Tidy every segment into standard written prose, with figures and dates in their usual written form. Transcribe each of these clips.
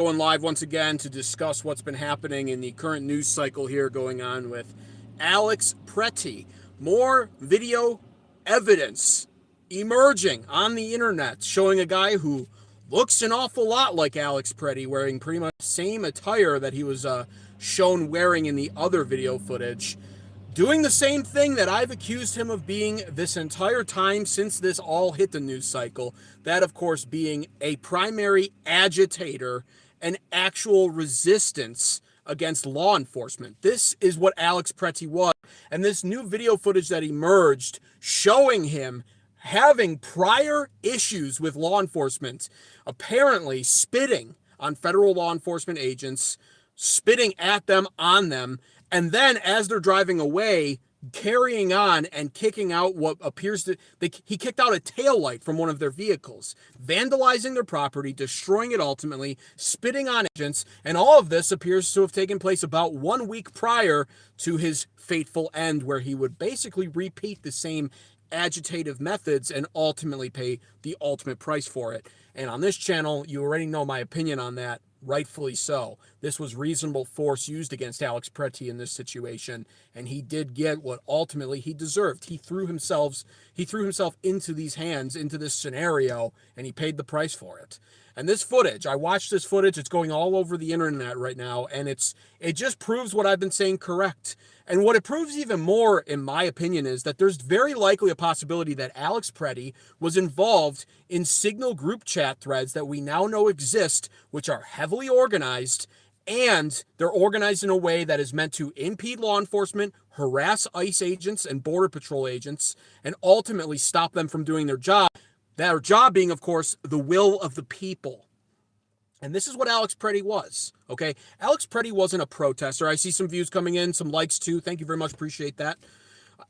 Going live once again to discuss what's been happening in the current news cycle here going on with Alex Pretti. More video evidence emerging on the internet showing a guy who looks an awful lot like Alex Pretti, wearing pretty much the same attire that he was shown wearing in the other video footage, doing the same thing that I've accused him of being this entire time since this all hit the news cycle. That, of course, being a primary agitator and actual resistance against law enforcement. This is what Alex Pretti was. And this new video footage that emerged showing him having prior issues with law enforcement, apparently spitting on federal law enforcement agents, spitting at them, on them, and then as they're driving away, carrying on and kicking out what appears to, he kicked out a taillight from one of their vehicles, vandalizing their property, destroying it ultimately, spitting on agents, and all of this appears to have taken place about 1 week prior to his fateful end, where he would basically repeat the same agitative methods and ultimately pay the ultimate price for it. And on this channel, you already know my opinion on that. Rightfully so. This was reasonable force used against Alex Pretti in this situation, and he did get what ultimately he deserved. He threw himself into these hands, into this scenario, and he paid the price for it. And this footage, I watched this footage, it's going all over the internet right now, and it just proves what I've been saying correct. And what it proves even more, in my opinion, is that there's very likely a possibility that Alex Pretti was involved in Signal group chat threads that we now know exist, which are heavily organized, and they're organized in a way that is meant to impede law enforcement, harass ICE agents and Border Patrol agents, and ultimately stop them from doing their job. Their job being, of course, the will of the people. And this is what Alex Pretti was, okay? Alex Pretti wasn't a protester. I see some views coming in, some likes too. Thank you very much. Appreciate that.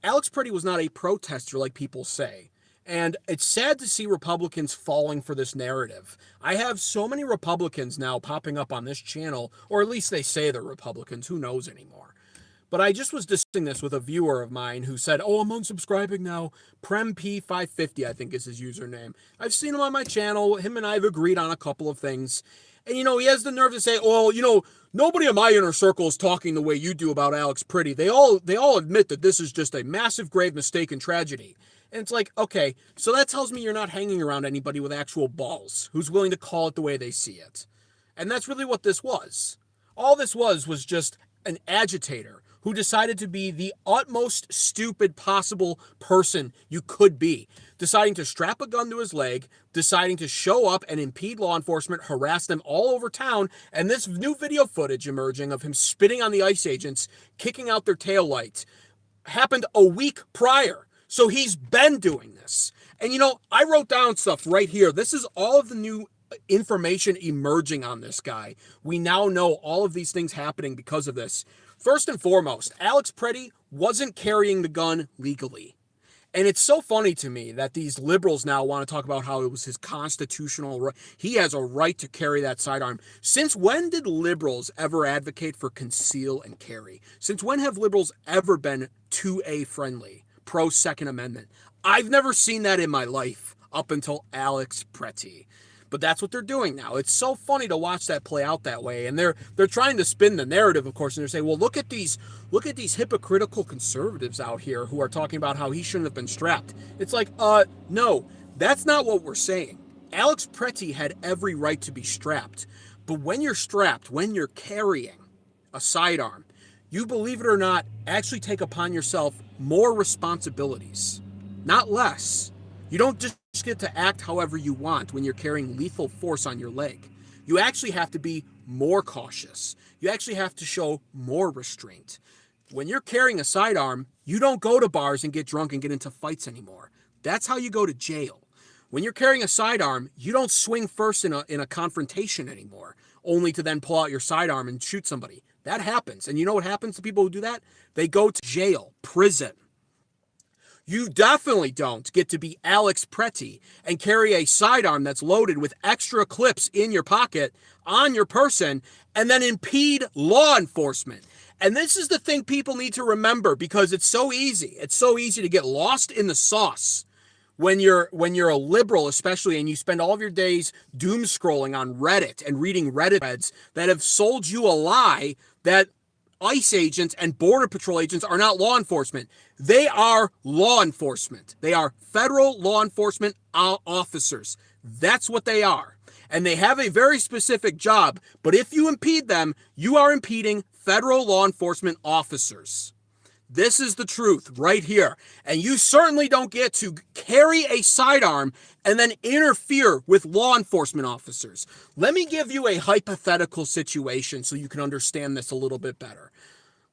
Alex Pretti was not a protester like people say. And it's sad to see Republicans falling for this narrative. I have so many Republicans now popping up on this channel, or at least they say they're Republicans. Who knows anymore? But I just was discussing this with a viewer of mine who said, oh, I'm unsubscribing now. PremP550, I think is his username. I've seen him on my channel. Him and I have agreed on a couple of things. And, he has the nerve to say, well, nobody in my inner circle is talking the way you do about Alex Pretti. They all admit that this is just a massive, grave mistake and tragedy. And it's like, okay, so that tells me you're not hanging around anybody with actual balls who's willing to call it the way they see it. And that's really what this was. All this was just an agitator who decided to be the utmost stupid possible person you could be, deciding to strap a gun to his leg, deciding to show up and impede law enforcement, harass them all over town, and this new video footage emerging of him spitting on the ICE agents, kicking out their taillights, happened a week prior. So he's been doing this. And I wrote down stuff right here. This is all of the new information emerging on this guy. We now know all of these things happening because of this. First and foremost, Alex Pretti wasn't carrying the gun legally. And it's so funny to me that these liberals now want to talk about how it was his constitutional right. He has a right to carry that sidearm. Since when did liberals ever advocate for conceal and carry? Since when have liberals ever been 2A friendly, pro Second Amendment? I've never seen that in my life up until Alex Pretti. But that's what they're doing now. It's so funny to watch that play out that way. And they're trying to spin the narrative, of course, and they're saying, well, look at these hypocritical conservatives out here who are talking about how he shouldn't have been strapped. It's like, no, that's not what we're saying. Alex Pretti had every right to be strapped. But when you're strapped, when you're carrying a sidearm, you, believe it or not, actually take upon yourself more responsibilities, not less. You don't just get to act however you want when you're carrying lethal force on your leg. You actually have to be more cautious. You actually have to show more restraint. When you're carrying a sidearm, you don't go to bars and get drunk and get into fights anymore. That's how you go to jail. When you're carrying a sidearm, you don't swing first in a confrontation anymore, only to then pull out your sidearm and shoot somebody. That happens. And you know what happens to people who do that? They go to jail, prison. You definitely don't get to be Alex Pretti and carry a sidearm that's loaded with extra clips in your pocket on your person and then impede law enforcement. And this is the thing people need to remember, because it's so easy. It's so easy to get lost in the sauce when you're a liberal, especially, and you spend all of your days doom scrolling on Reddit and reading Reddit threads that have sold you a lie that ICE agents and Border Patrol agents are not law enforcement. They are law enforcement. They are federal law enforcement officers. That's what they are. And they have a very specific job. But if you impede them, you are impeding federal law enforcement officers. This is the truth right here. And you certainly don't get to carry a sidearm and then interfere with law enforcement officers. Let me give you a hypothetical situation so you can understand this a little bit better.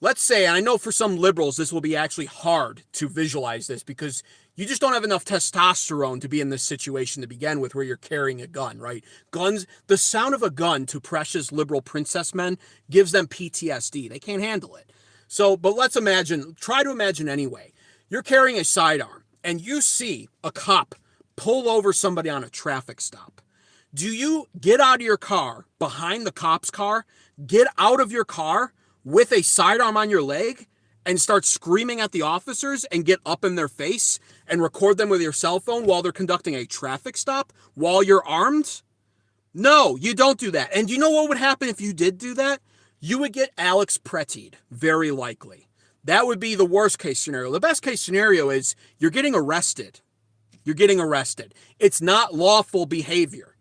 Let's say, and I know for some liberals this will be actually hard to visualize this because you just don't have enough testosterone to be in this situation to begin with where you're carrying a gun, right? Guns, the sound of a gun to precious liberal princess men gives them PTSD. They can't handle it. So, but let's imagine, try to imagine anyway. You're carrying a sidearm and you see a cop pull over somebody on a traffic stop. Do you get out of your car, behind the cop's car, get out of your car with a sidearm on your leg and start screaming at the officers and get up in their face and record them with your cell phone while they're conducting a traffic stop while you're armed? No, you don't do that. And you know what would happen if you did do that? You would get Alex Pretti'd, very likely. That would be the worst case scenario. The best case scenario is you're getting arrested. You're getting arrested. It's not lawful behavior.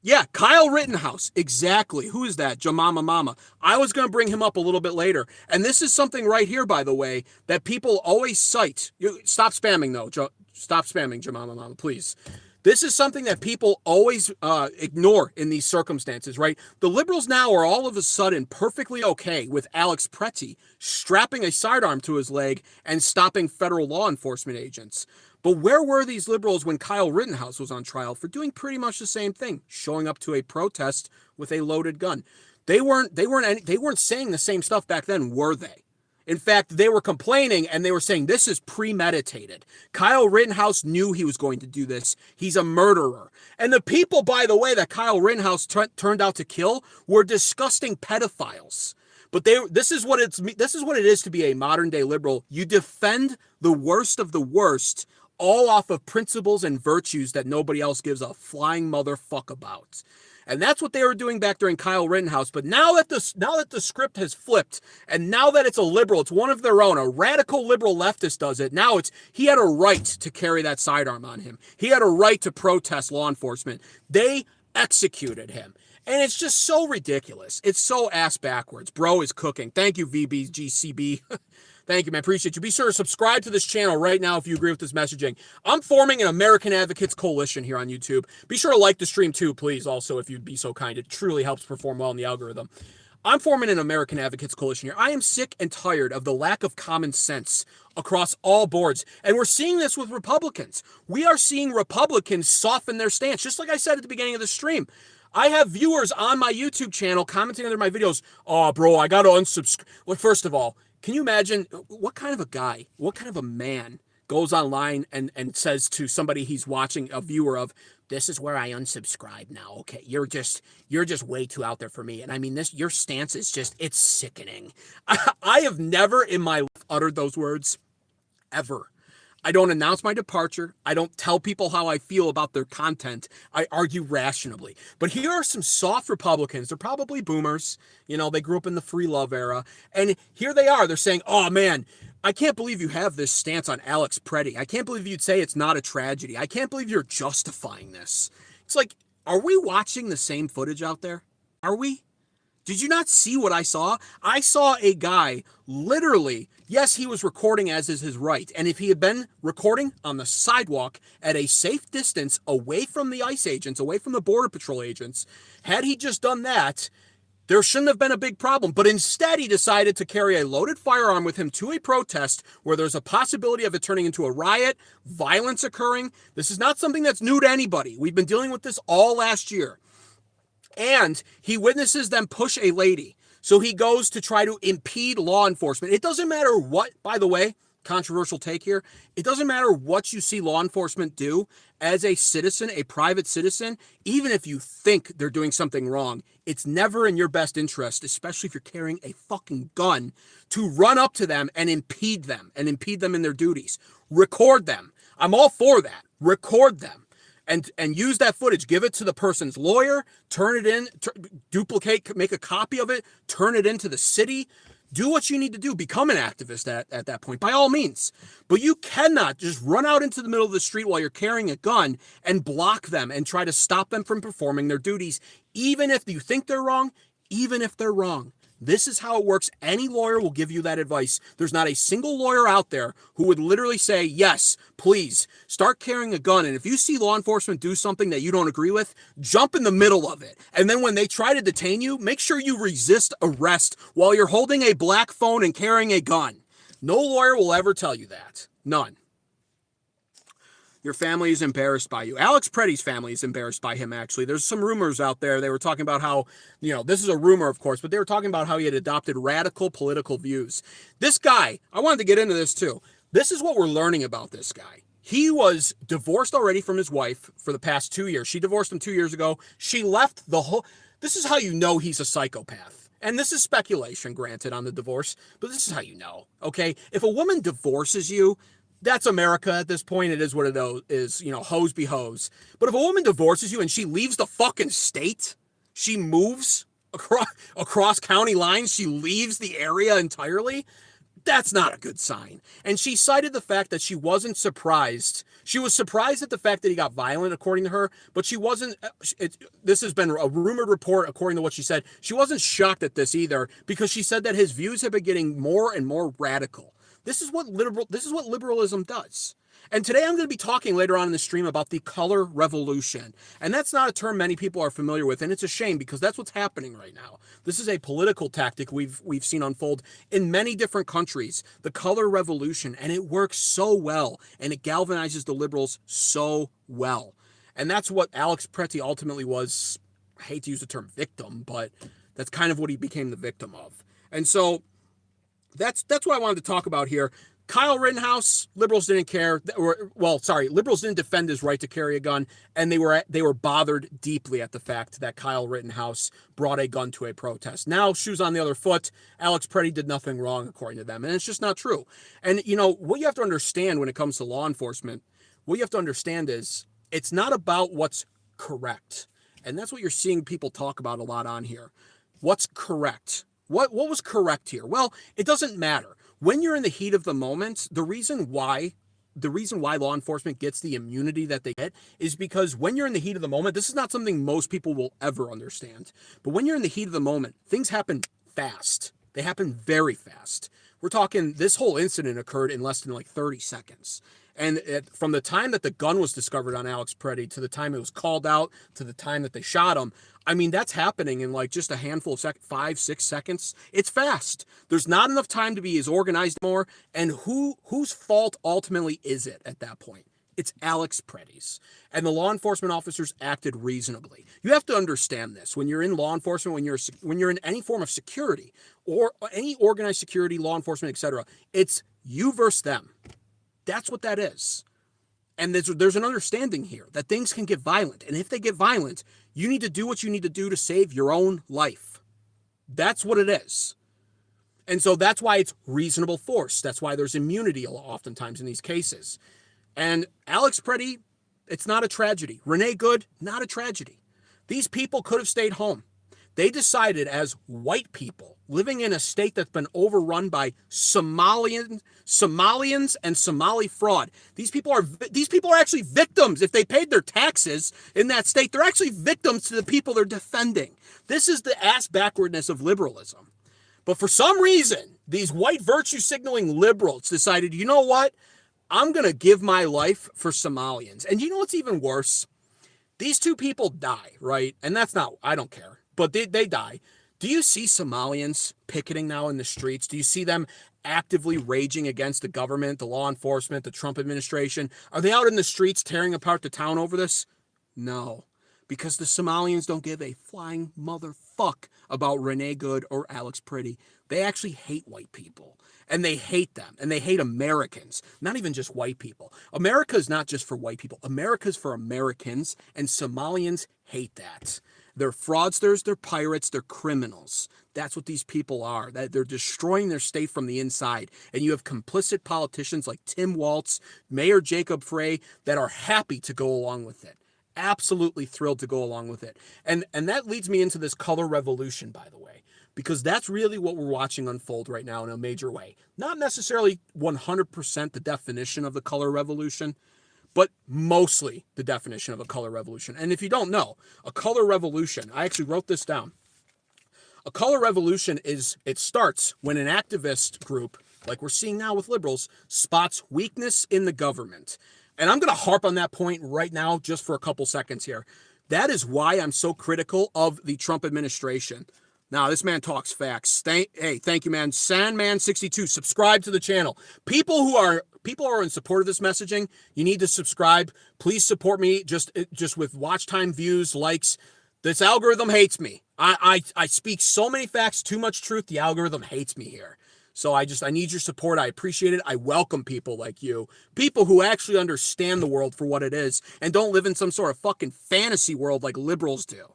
Yeah, Kyle Rittenhouse, exactly. Who is that? Jamama Mama. I was going to bring him up a little bit later. And this is something right here, by the way, that people always cite. Stop spamming, though. Stop spamming, Jamama Mama, please. This is something that people always ignore in these circumstances, right? The liberals now are all of a sudden perfectly okay with Alex Pretti strapping a sidearm to his leg and stopping federal law enforcement agents. But where were these liberals when Kyle Rittenhouse was on trial for doing pretty much the same thing, showing up to a protest with a loaded gun? They weren't saying the same stuff back then, were they? In fact, they were complaining and they were saying this is premeditated. Kyle Rittenhouse knew he was going to do this. He's a murderer. And the people, by the way, that Kyle Rittenhouse turned out to kill were disgusting pedophiles. But this is what it is to be a modern day liberal. You defend the worst of the worst, all off of principles and virtues that nobody else gives a flying motherfuck about. And that's what they were doing back during Kyle Rittenhouse. But now that the script has flipped, and now that it's a liberal, it's one of their own, a radical liberal leftist does it. Now he had a right to carry that sidearm on him. He had a right to protest law enforcement. They executed him. And it's just so ridiculous. It's so ass backwards. Bro is cooking. Thank you, VBGCB. Thank you, man. Appreciate you. Be sure to subscribe to this channel right now if you agree with this messaging. I'm forming an American Advocates Coalition here on YouTube. Be sure to like the stream too, please, also, if you'd be so kind. It truly helps perform well in the algorithm. I'm forming an American Advocates Coalition here. I am sick and tired of the lack of common sense across all boards. And we're seeing this with Republicans. We are seeing Republicans soften their stance, just like I said at the beginning of the stream. I have viewers on my YouTube channel commenting under my videos, "Oh, bro, I got to unsubscribe." Well, first of all, can you imagine what kind of a guy, what kind of a man goes online and says to somebody he's watching, a viewer of, "This is where I unsubscribe now. Okay, you're just way too out there for me." And I mean, your stance is just, it's sickening. I have never in my life uttered those words, ever. I don't announce my departure. I don't tell people how I feel about their content. I argue rationally. But here are some soft Republicans. They're probably boomers. You know, they grew up in the free love era. And here they are. They're saying, "Oh, man, I can't believe you have this stance on Alex Pretti. I can't believe you'd say it's not a tragedy. I can't believe you're justifying this." It's like, are we watching the same footage out there? Are we? Did you not see what I saw? I saw a guy literally, yes, he was recording as is his right. And if he had been recording on the sidewalk at a safe distance away from the ICE agents, away from the Border Patrol agents, had he just done that, there shouldn't have been a big problem. But instead, he decided to carry a loaded firearm with him to a protest where there's a possibility of it turning into a riot, violence occurring. This is not something that's new to anybody. We've been dealing with this all last year. And he witnesses them push a lady. So he goes to try to impede law enforcement. It doesn't matter what, by the way, controversial take here. It doesn't matter what you see law enforcement do as a citizen, a private citizen, even if you think they're doing something wrong. It's never in your best interest, especially if you're carrying a fucking gun, to run up to them and impede them in their duties. Record them. I'm all for that. record them. And use that footage, give it to the person's lawyer, turn it in, duplicate, make a copy of it, turn it into the city. Do what you need to do. Become an activist at that point, by all means. But you cannot just run out into the middle of the street while you're carrying a gun and block them and try to stop them from performing their duties, even if you think they're wrong, even if they're wrong. This is how it works. Any lawyer will give you that advice. There's not a single lawyer out there who would literally say, yes, please start carrying a gun. And if you see law enforcement do something that you don't agree with, jump in the middle of it. And then when they try to detain you, make sure you resist arrest while you're holding a black phone and carrying a gun. No lawyer will ever tell you that. None. Your family is embarrassed by you. Alex Pretti's family is embarrassed by him, actually. There's some rumors out there. They were talking about how, this is a rumor, of course, but they were talking about how he had adopted radical political views. This guy, I wanted to get into this too. This is what we're learning about this guy. He was divorced already from his wife for the past 2 years. She divorced him 2 years ago. She left this is how you know he's a psychopath. And this is speculation, granted, on the divorce, but this is how you know, okay? If a woman divorces you, that's America at this point. It is what it is, hoes be hoes. But if a woman divorces you and she leaves the fucking state, she moves across county lines, she leaves the area entirely, that's not a good sign. And she cited the fact that she wasn't surprised. She was surprised at the fact that he got violent, according to her, but she wasn't, this has been a rumored report, according to what she said. She wasn't shocked at this either, because she said that his views have been getting more and more radical. This is what liberalism does. And today I'm going to be talking later on in the stream about the color revolution. And that's not a term many people are familiar with, and it's a shame because that's what's happening right now. This is a political tactic we've seen unfold in many different countries, the color revolution, and it works so well, and it galvanizes the liberals so well. And that's what Alex Pretti ultimately was. I hate to use the term victim, but that's kind of what he became the victim of. And so that's what I wanted to talk about here. Kyle Rittenhouse, liberals didn't care. Liberals didn't defend his right to carry a gun, and they were bothered deeply at the fact that Kyle Rittenhouse brought a gun to a protest. Now, shoes on the other foot, Alex Pretti did nothing wrong, according to them, and it's just not true. And, what you have to understand when it comes to law enforcement, what you have to understand is it's not about what's correct, and that's what you're seeing people talk about a lot on here. What's correct? What was correct here? Well, it doesn't matter. When you're in the heat of the moment, the reason why law enforcement gets the immunity that they get is because when you're in the heat of the moment, this is not something most people will ever understand. But when you're in the heat of the moment, things happen fast. They happen very fast. We're talking, this whole incident occurred in less than 30 seconds. And from the time that the gun was discovered on Alex Pretti to the time it was called out to the time that they shot him, I mean, that's happening in just a handful of 5-6 seconds. It's fast. There's not enough time to be as organized more. And whose fault ultimately is it at that point? It's Alex Pretti's. And the law enforcement officers acted reasonably. You have to understand this. When you're in law enforcement, when you're in any form of security or any organized security, law enforcement, etc., it's you versus them. That's what that is. And there's an understanding here that things can get violent. And if they get violent, you need to do what you need to do to save your own life. That's what it is. And so that's why it's reasonable force. That's why there's immunity oftentimes in these cases. And Alex Pretti, it's not a tragedy. Renee Good, not a tragedy. These people could have stayed home. They decided as white people living in a state that's been overrun by Somalians and Somali fraud. These people are actually victims. If they paid their taxes in that state, they're actually victims to the people they're defending. This is the ass backwardness of liberalism. But for some reason, these white virtue signaling liberals decided, you know what? I'm going to give my life for Somalians. And you know what's even worse? These two people die, right? And I don't care. But they die. Do you see Somalians picketing now in the streets? Do you see them actively raging against the government, the law enforcement, the Trump administration? Are they out in the streets tearing apart the town over this? No. Because the Somalians don't give a flying motherfuck about Renee Good or Alex Pretti. They actually hate white people. And they hate them. And they hate Americans. Not even just white people. America is not just for white people. America is for Americans. And Somalians hate that. They're fraudsters, they're pirates, they're criminals. That's what these people are. That they're destroying their state from the inside. And you have complicit politicians like Tim Walz, Mayor Jacob Frey, that are happy to go along with it. Absolutely thrilled to go along with it. And that leads me into this color revolution, by the way, because that's really what we're watching unfold right now in a major way. Not necessarily 100% the definition of the color revolution, but mostly the definition of a color revolution. And if you don't know, a color revolution, I actually wrote this down. A color revolution it starts when an activist group, like we're seeing now with liberals, spots weakness in the government. And I'm going to harp on that point right now just for a couple seconds here. That is why I'm so critical of the Trump administration. Now, this man talks facts. Thank you, man. Sandman62, subscribe to the channel. People who are in support of this messaging, you need to subscribe. Please support me just with watch time, views, likes. This algorithm hates me. I speak so many facts, too much truth. The algorithm hates me here. So I need your support. I appreciate it. I welcome people like you. People who actually understand the world for what it is and don't live in some sort of fucking fantasy world like liberals do.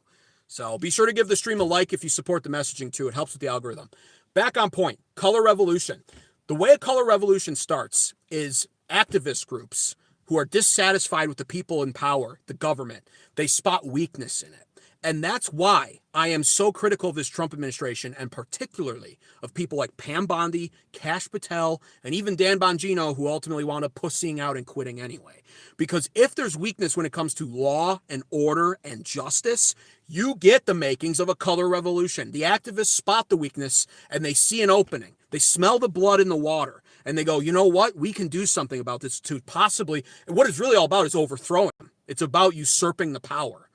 So be sure to give the stream a like if you support the messaging too. It helps with the algorithm. Back on point, color revolution. The way a color revolution starts is activist groups who are dissatisfied with the people in power, the government. They spot weakness in it. And that's why I am so critical of this Trump administration, and particularly of people like Pam Bondi, Kash Patel, and even Dan Bongino, who ultimately wound up pussying out and quitting anyway. Because if there's weakness when it comes to law and order and justice, you get the makings of a color revolution. The activists spot the weakness and they see an opening. They smell the blood in the water and they go, you know what? We can do something about this to possibly, and what it's really all about is overthrowing them. It's about usurping the power.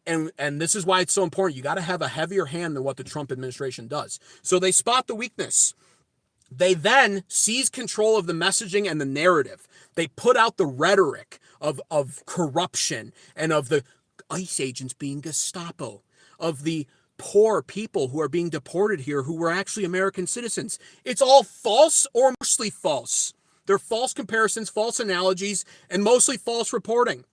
And this is why it's so important. You got to have a heavier hand than what the Trump administration does. So they spot the weakness. They then seize control of the messaging and the narrative. They put out the rhetoric of corruption and of the ICE agents being Gestapo, of the poor people who are being deported here who were actually American citizens. It's all false or mostly false. They're false comparisons, false analogies, and mostly false reporting.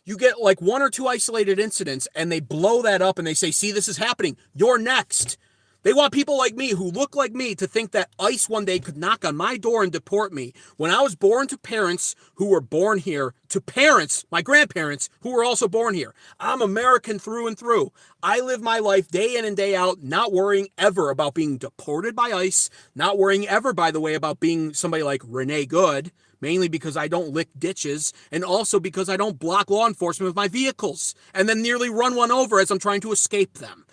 You get like one or two isolated incidents and they blow that up and they say, see, this is happening. You're next. They want people like me who look like me to think that ICE one day could knock on my door and deport me. When I was born to parents who were born here, to parents, my grandparents, who were also born here. I'm American through and through. I live my life day in and day out, not worrying ever about being deported by ICE, not worrying ever, by the way, about being somebody like Renee Good, mainly because I don't lick ditches, and also because I don't block law enforcement with my vehicles, and then nearly run one over as I'm trying to escape them.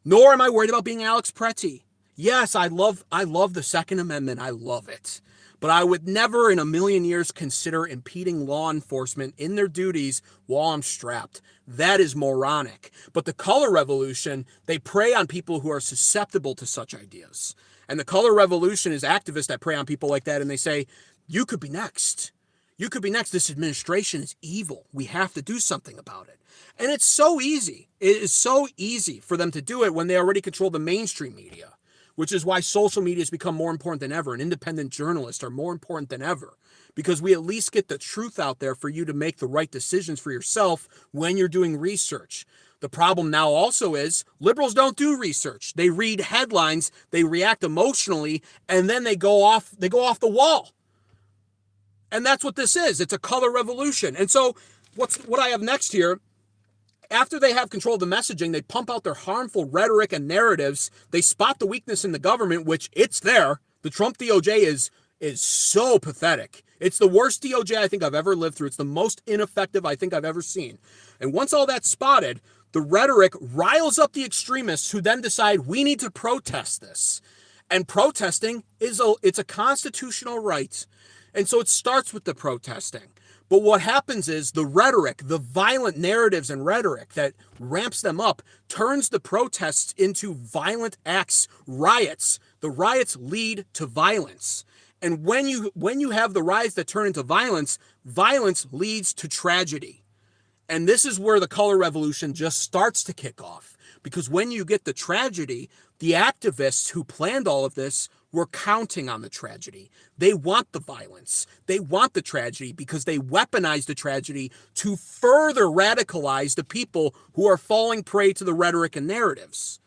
Nor am I worried about being Alex Pretti. Yes, I love the Second Amendment. I love it. But I would never in a million years consider impeding law enforcement in their duties while I'm strapped. That is moronic. But the color revolution, they prey on people who are susceptible to such ideas. And the color revolution is activists that prey on people like that, and they say, you could be next. You could be next. This administration is evil. We have to do something about it. And it's so easy. It is so easy for them to do it when they already control the mainstream media, which is why social media has become more important than ever, and independent journalists are more important than ever, because we at least get the truth out there for you to make the right decisions for yourself when you're doing research. The problem now also is liberals don't do research. They read headlines, they react emotionally, and then they go off the wall. And that's what this is. It's a color revolution. And so what I have next here, after they have control of the messaging, they pump out their harmful rhetoric and narratives. They spot the weakness in the government, which it's there. The Trump DOJ is so pathetic. It's the worst DOJ I think I've ever lived through. It's the most ineffective I think I've ever seen. And once all that's spotted, the rhetoric riles up the extremists who then decide we need to protest this. And protesting it's a constitutional right. And so it starts with the protesting. But what happens is the rhetoric, the violent narratives and rhetoric that ramps them up, turns the protests into violent acts, riots. The riots lead to violence. And when you have the riots that turn into violence, violence leads to tragedy. And this is where the color revolution just starts to kick off. Because when you get the tragedy, the activists who planned all of this were counting on the tragedy. They want the violence. They want the tragedy because they weaponize the tragedy to further radicalize the people who are falling prey to the rhetoric and narratives.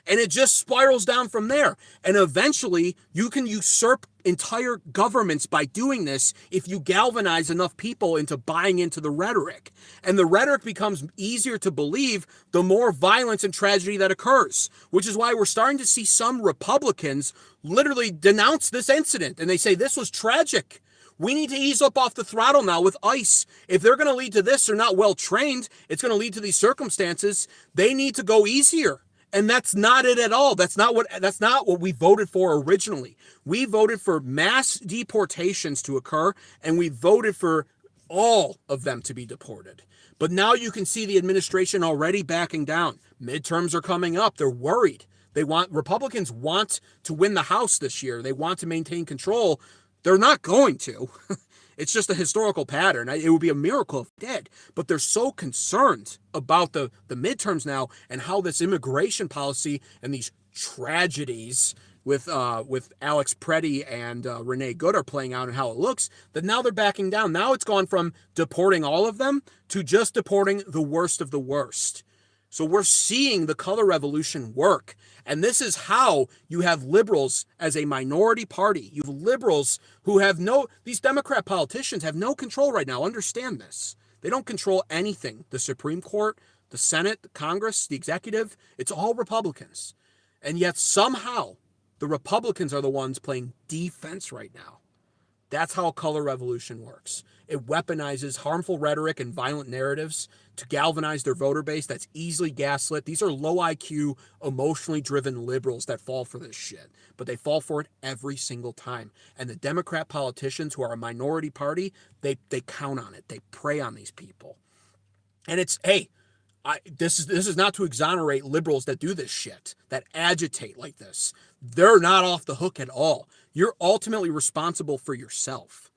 And it just spirals down from there. And eventually, you can usurp entire governments by doing this if you galvanize enough people into buying into the rhetoric. And the rhetoric becomes easier to believe the more violence and tragedy that occurs, which is why we're starting to see some Republicans literally denounce this incident. And they say this was tragic. We need to ease up off the throttle now with ICE. If they're going to lead to this, they're not well trained. It's going to lead to these circumstances. They need to go easier. And that's not it at all. That's not what we voted for originally. We voted for mass deportations to occur, and we voted for all of them to be deported. But now you can see the administration already backing down. Midterms are coming up. They're worried. Republicans want to win the House this year. They want to maintain control. They're not going to. It's just a historical pattern. It would be a miracle if they did. But they're so concerned about the midterms now and how this immigration policy and these tragedies with Alex Pretti and Renee Good are playing out and how it looks, that now they're backing down. Now it's gone from deporting all of them to just deporting the worst of the worst. So we're seeing the color revolution work. And this is how you have liberals as a minority party. You have liberals who have these Democrat politicians have no control right now. Understand this. They don't control anything. The Supreme Court, the Senate, the Congress, the executive, it's all Republicans. And yet somehow the Republicans are the ones playing defense right now. That's how color revolution works. It weaponizes harmful rhetoric and violent narratives to galvanize their voter base that's easily gaslit. These are low IQ, emotionally driven liberals that fall for this shit. But they fall for it every single time. And the Democrat politicians who are a minority party, they count on it. They prey on these people. And it's, hey, this is not to exonerate liberals that do this shit, that agitate like this. They're not off the hook at all. You're ultimately responsible for yourself.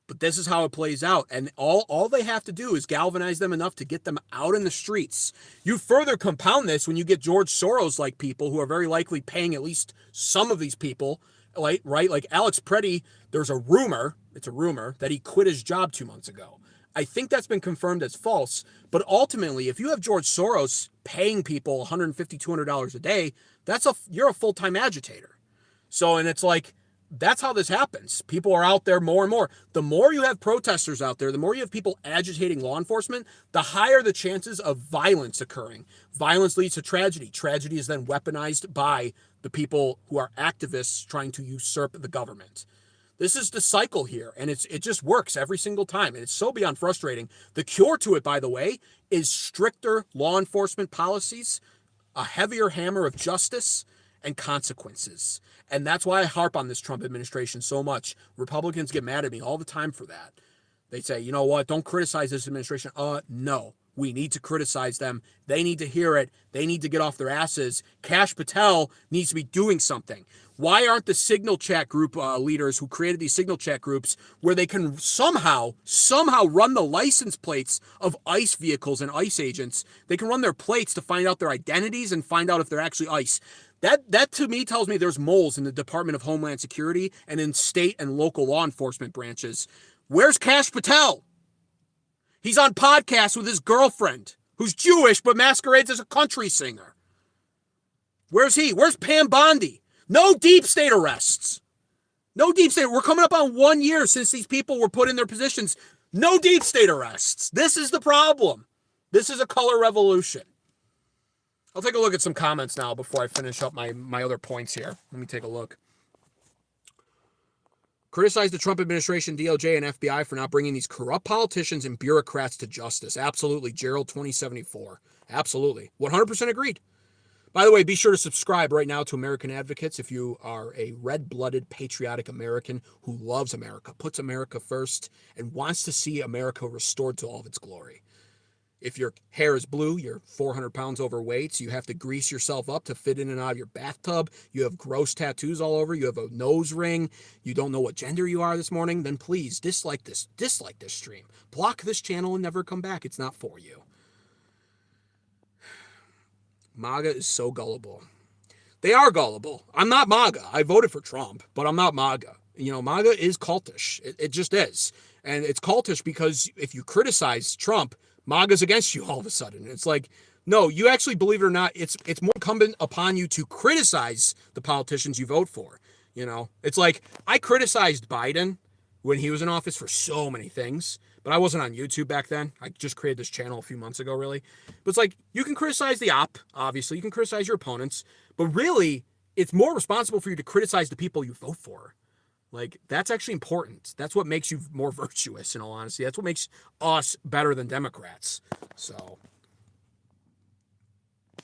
But this is how it plays out. And all they have to do is galvanize them enough to get them out in the streets. You further compound this when you get George Soros-like people who are very likely paying at least some of these people, right? Like Alex Pretti, it's a rumor, that he quit his job 2 months ago. I think that's been confirmed as false. But ultimately, if you have George Soros paying people $150, $200 a day, you're a full-time agitator. So, and it's like, that's how this happens. People are out there more and more. The more you have protesters out there, the more you have people agitating law enforcement, the higher the chances of violence occurring. Violence leads to tragedy. Tragedy is then weaponized by the people who are activists trying to usurp the government. This is the cycle here, and it just works every single time, and it's so beyond frustrating. The cure to it, by the way, is stricter law enforcement policies, a heavier hammer of justice, and consequences. And that's why I harp on this Trump administration so much. Republicans get mad at me all the time for that. They say, you know what, don't criticize this administration. No, we need to criticize them. They need to hear it. They need to get off their asses. Kash Patel needs to be doing something. Why aren't the signal chat group leaders who created these signal chat groups where they can somehow run the license plates of ICE vehicles and ICE agents? They can run their plates to find out their identities and find out if they're actually ICE. That to me tells me there's moles in the Department of Homeland Security and in state and local law enforcement branches. Where's Kash Patel? He's on podcasts with his girlfriend, who's Jewish but masquerades as a country singer. Where's he? Where's Pam Bondi? No deep state arrests. No deep state. We're coming up on 1 year since these people were put in their positions. No deep state arrests. This is the problem. This is a color revolution. I'll take a look at some comments now before I finish up my other points here. Let me take a look. Criticize the Trump administration, DOJ, and FBI for not bringing these corrupt politicians and bureaucrats to justice. Absolutely. Gerald 2074. Absolutely. 100% agreed. By the way, be sure to subscribe right now to American Advocates if you are a red-blooded, patriotic American who loves America, puts America first, and wants to see America restored to all of its glory. If your hair is blue, you're 400 pounds overweight, so you have to grease yourself up to fit in and out of your bathtub, you have gross tattoos all over, you have a nose ring, you don't know what gender you are this morning, then please dislike this stream. Block this channel and never come back. It's not for you. MAGA is so gullible. They are gullible. I'm not MAGA. I voted for Trump, but I'm not MAGA. MAGA is cultish. It just is. And it's cultish because if you criticize Trump, MAGA's against you all of a sudden. It's like, no, you actually, believe it or not, it's more incumbent upon you to criticize the politicians you vote for. It's like, I criticized Biden when he was in office for so many things, but I wasn't on YouTube back then. I just created this channel a few months ago, really. But it's like, you can criticize the obviously. You can criticize your opponents, but really, it's more responsible for you to criticize the people you vote for. Like, that's actually important. That's what makes you more virtuous, in all honesty. That's what makes us better than Democrats. So,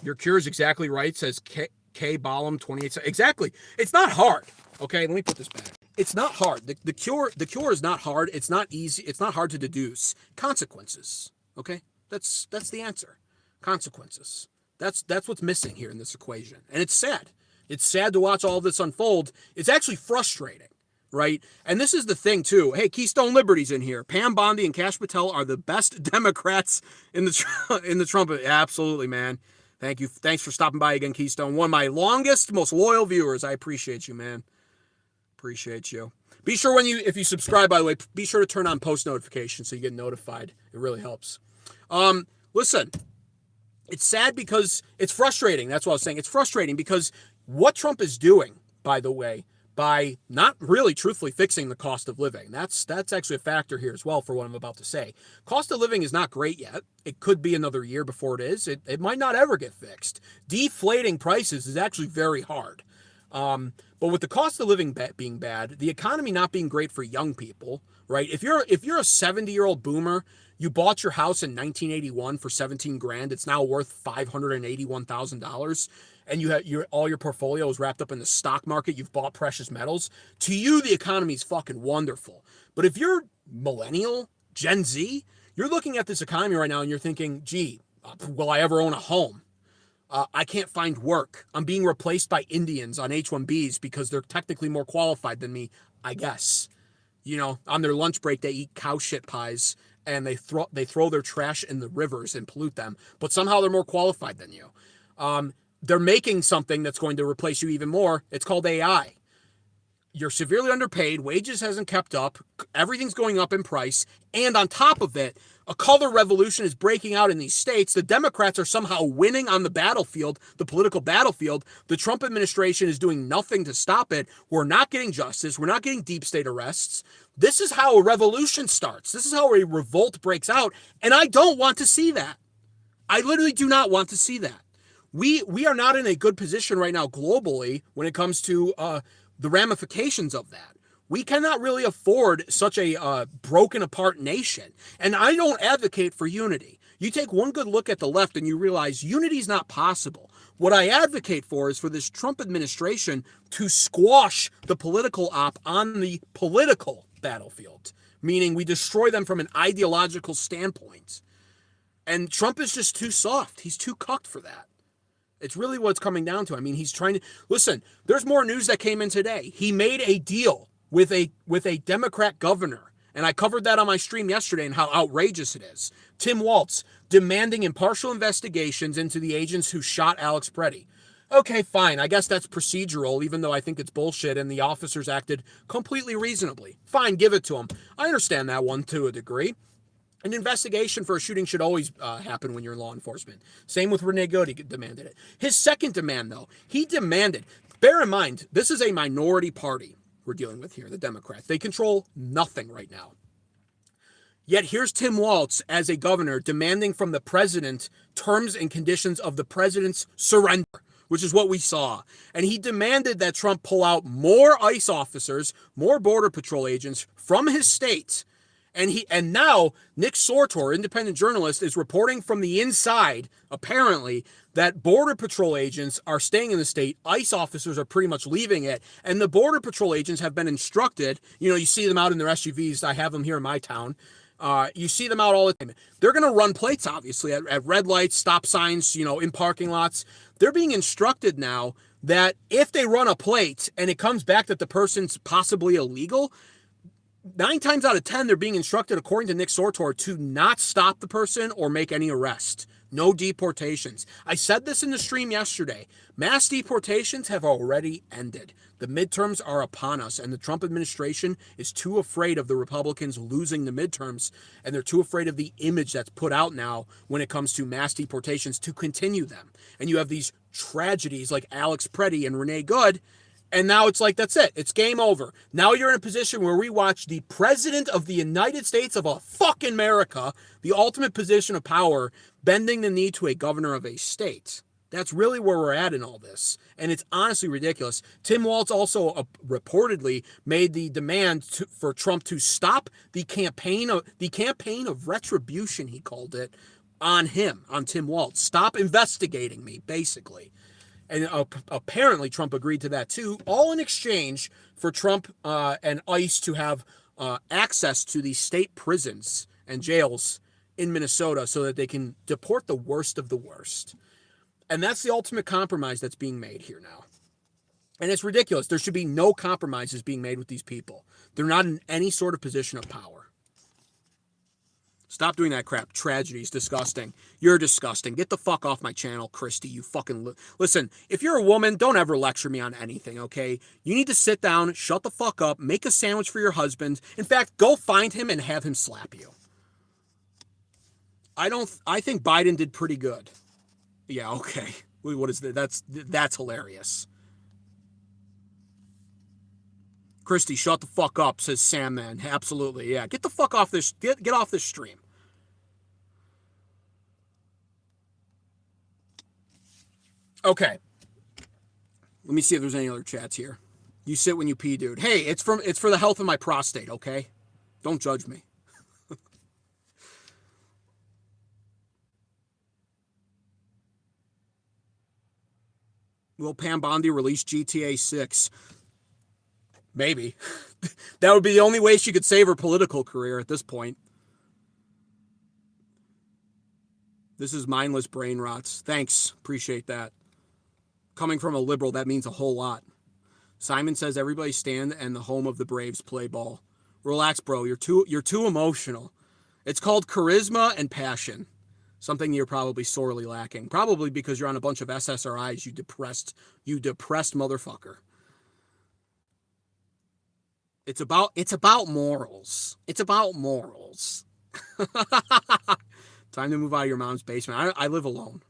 your cure is exactly right, says K Balam 28. Exactly. It's not hard. Okay, let me put this back. It's not hard. The cure is not hard. It's not easy. It's not hard to deduce. Consequences. Okay? That's the answer. Consequences. That's what's missing here in this equation. And it's sad. It's sad to watch all of this unfold. It's actually frustrating, right? And this is the thing too. Hey, Keystone Liberty's in here. Pam Bondi and Kash Patel are the best Democrats in the Trump. Absolutely, man. Thank you. Thanks for stopping by again, Keystone. One of my longest, most loyal viewers. I appreciate you, man. Appreciate you. Be sure if you subscribe, by the way, be sure to turn on post notifications so you get notified. It really helps. Listen, it's sad because it's frustrating. That's what I was saying. It's frustrating because what Trump is doing, by the way, by not really truthfully fixing the cost of living. That's actually a factor here as well for what I'm about to say. Cost of living is not great yet. It could be another year before it is. It might not ever get fixed. Deflating prices is actually very hard. But with the cost of living being bad, the economy not being great for young people, right? If you're a 70-year-old boomer, you bought your house in 1981 for 17 grand, it's now worth $581,000, and you have all your portfolio is wrapped up in the stock market, you've bought precious metals. To you, the economy is fucking wonderful. But if you're millennial, Gen Z, you're looking at this economy right now and you're thinking, gee, will I ever own a home? I can't find work. I'm being replaced by Indians on H-1Bs because they're technically more qualified than me, I guess. On their lunch break, they eat cow shit pies and they throw their trash in the rivers and pollute them. But somehow they're more qualified than you. They're making something that's going to replace you even more. It's called AI. You're severely underpaid. Wages hasn't kept up. Everything's going up in price. And on top of it, a color revolution is breaking out in these states. The Democrats are somehow winning on the battlefield, the political battlefield. The Trump administration is doing nothing to stop it. We're not getting justice. We're not getting deep state arrests. This is how a revolution starts. This is how a revolt breaks out. And I don't want to see that. I literally do not want to see that. We are not in a good position right now globally when it comes to the ramifications of that. We cannot really afford such a broken apart nation. And I don't advocate for unity. You take one good look at the left and you realize unity is not possible. What I advocate for is for this Trump administration to squash the political op on the political battlefield, meaning we destroy them from an ideological standpoint. And Trump is just too soft. He's too cucked for that. It's really what it's coming down to. I mean, he's trying to... Listen, there's more news that came in today. He made a deal with a Democrat governor. And I covered that on my stream yesterday and how outrageous it is. Tim Walz demanding impartial investigations into the agents who shot Alex Pretti. Okay, fine. I guess that's procedural, even though I think it's bullshit and the officers acted completely reasonably. Fine, give it to them. I understand that one to a degree. An investigation for a shooting should always happen when you're in law enforcement. Same with Rene Good, he demanded it. His second demand, though, he demanded, bear in mind, this is a minority party we're dealing with here, the Democrats. They control nothing right now. Yet here's Tim Walz as a governor demanding from the president terms and conditions of the president's surrender, which is what we saw. And he demanded that Trump pull out more ICE officers, more Border Patrol agents from his state. And now Nick Sortor, independent journalist, is reporting from the inside, apparently, that Border Patrol agents are staying in the state. ICE officers are pretty much leaving it. And the Border Patrol agents have been instructed, you see them out in their SUVs. I have them here in my town. You see them out all the time. They're going to run plates, obviously, at red lights, stop signs, in parking lots. They're being instructed now that if they run a plate and it comes back that the person's possibly illegal, 9 times out of 10, they're being instructed, according to Nick Sortor, to not stop the person or make any arrest. No deportations. I said this in the stream yesterday. Mass deportations have already ended. The midterms are upon us, and the Trump administration is too afraid of the Republicans losing the midterms, and they're too afraid of the image that's put out now when it comes to mass deportations to continue them. And you have these tragedies like Alex Pretti and Renee Good, and now it's like, that's it. It's game over. Now you're in a position where we watch the president of the United States of a fucking America, the ultimate position of power, bending the knee to a governor of a state. That's really where we're at in all this. And it's honestly ridiculous. Tim Walz also reportedly made the demand for Trump to stop the campaign of retribution, he called it, on him, on Tim Walz. Stop investigating me, basically. And apparently Trump agreed to that too, all in exchange for Trump and ICE to have access to these state prisons and jails in Minnesota so that they can deport the worst of the worst. And that's the ultimate compromise that's being made here now. And it's ridiculous. There should be no compromises being made with these people. They're not in any sort of position of power. Stop doing that crap. Tragedy is disgusting. You're disgusting. Get the fuck off my channel, Christy. You fucking... Listen, if you're a woman, don't ever lecture me on anything, okay? You need to sit down, shut the fuck up, make a sandwich for your husband. In fact, go find him and have him slap you. I think Biden did pretty good. Yeah, okay. What is that? That's hilarious. Christy, shut the fuck up, says Sam Man. Absolutely, yeah. Get the fuck off this. Get off this stream. Okay. Let me see if there's any other chats here. You sit when you pee, dude. Hey, it's for the health of my prostate, okay? Don't judge me. Will Pam Bondi release GTA 6? Maybe. That would be the only way she could save her political career at this point. This is mindless brain rots. Thanks. Appreciate that. Coming from a liberal, that means a whole lot. Simon says everybody stand and the home of the Braves play ball. Relax, bro. You're too emotional. It's called charisma and passion. Something you're probably sorely lacking. Probably because you're on a bunch of SSRIs, you depressed motherfucker. It's about morals. It's about morals. Time to move out of your mom's basement. I live alone.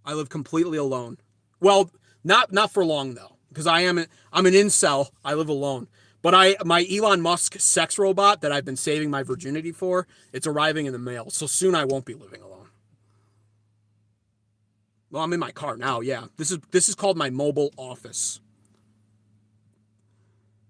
I live completely alone. Well, not for long though, because I'm an incel. I live alone. But my Elon Musk sex robot that I've been saving my virginity for, it's arriving in the mail. So soon I won't be living alone. Well, I'm in my car now, yeah. This is called my mobile office.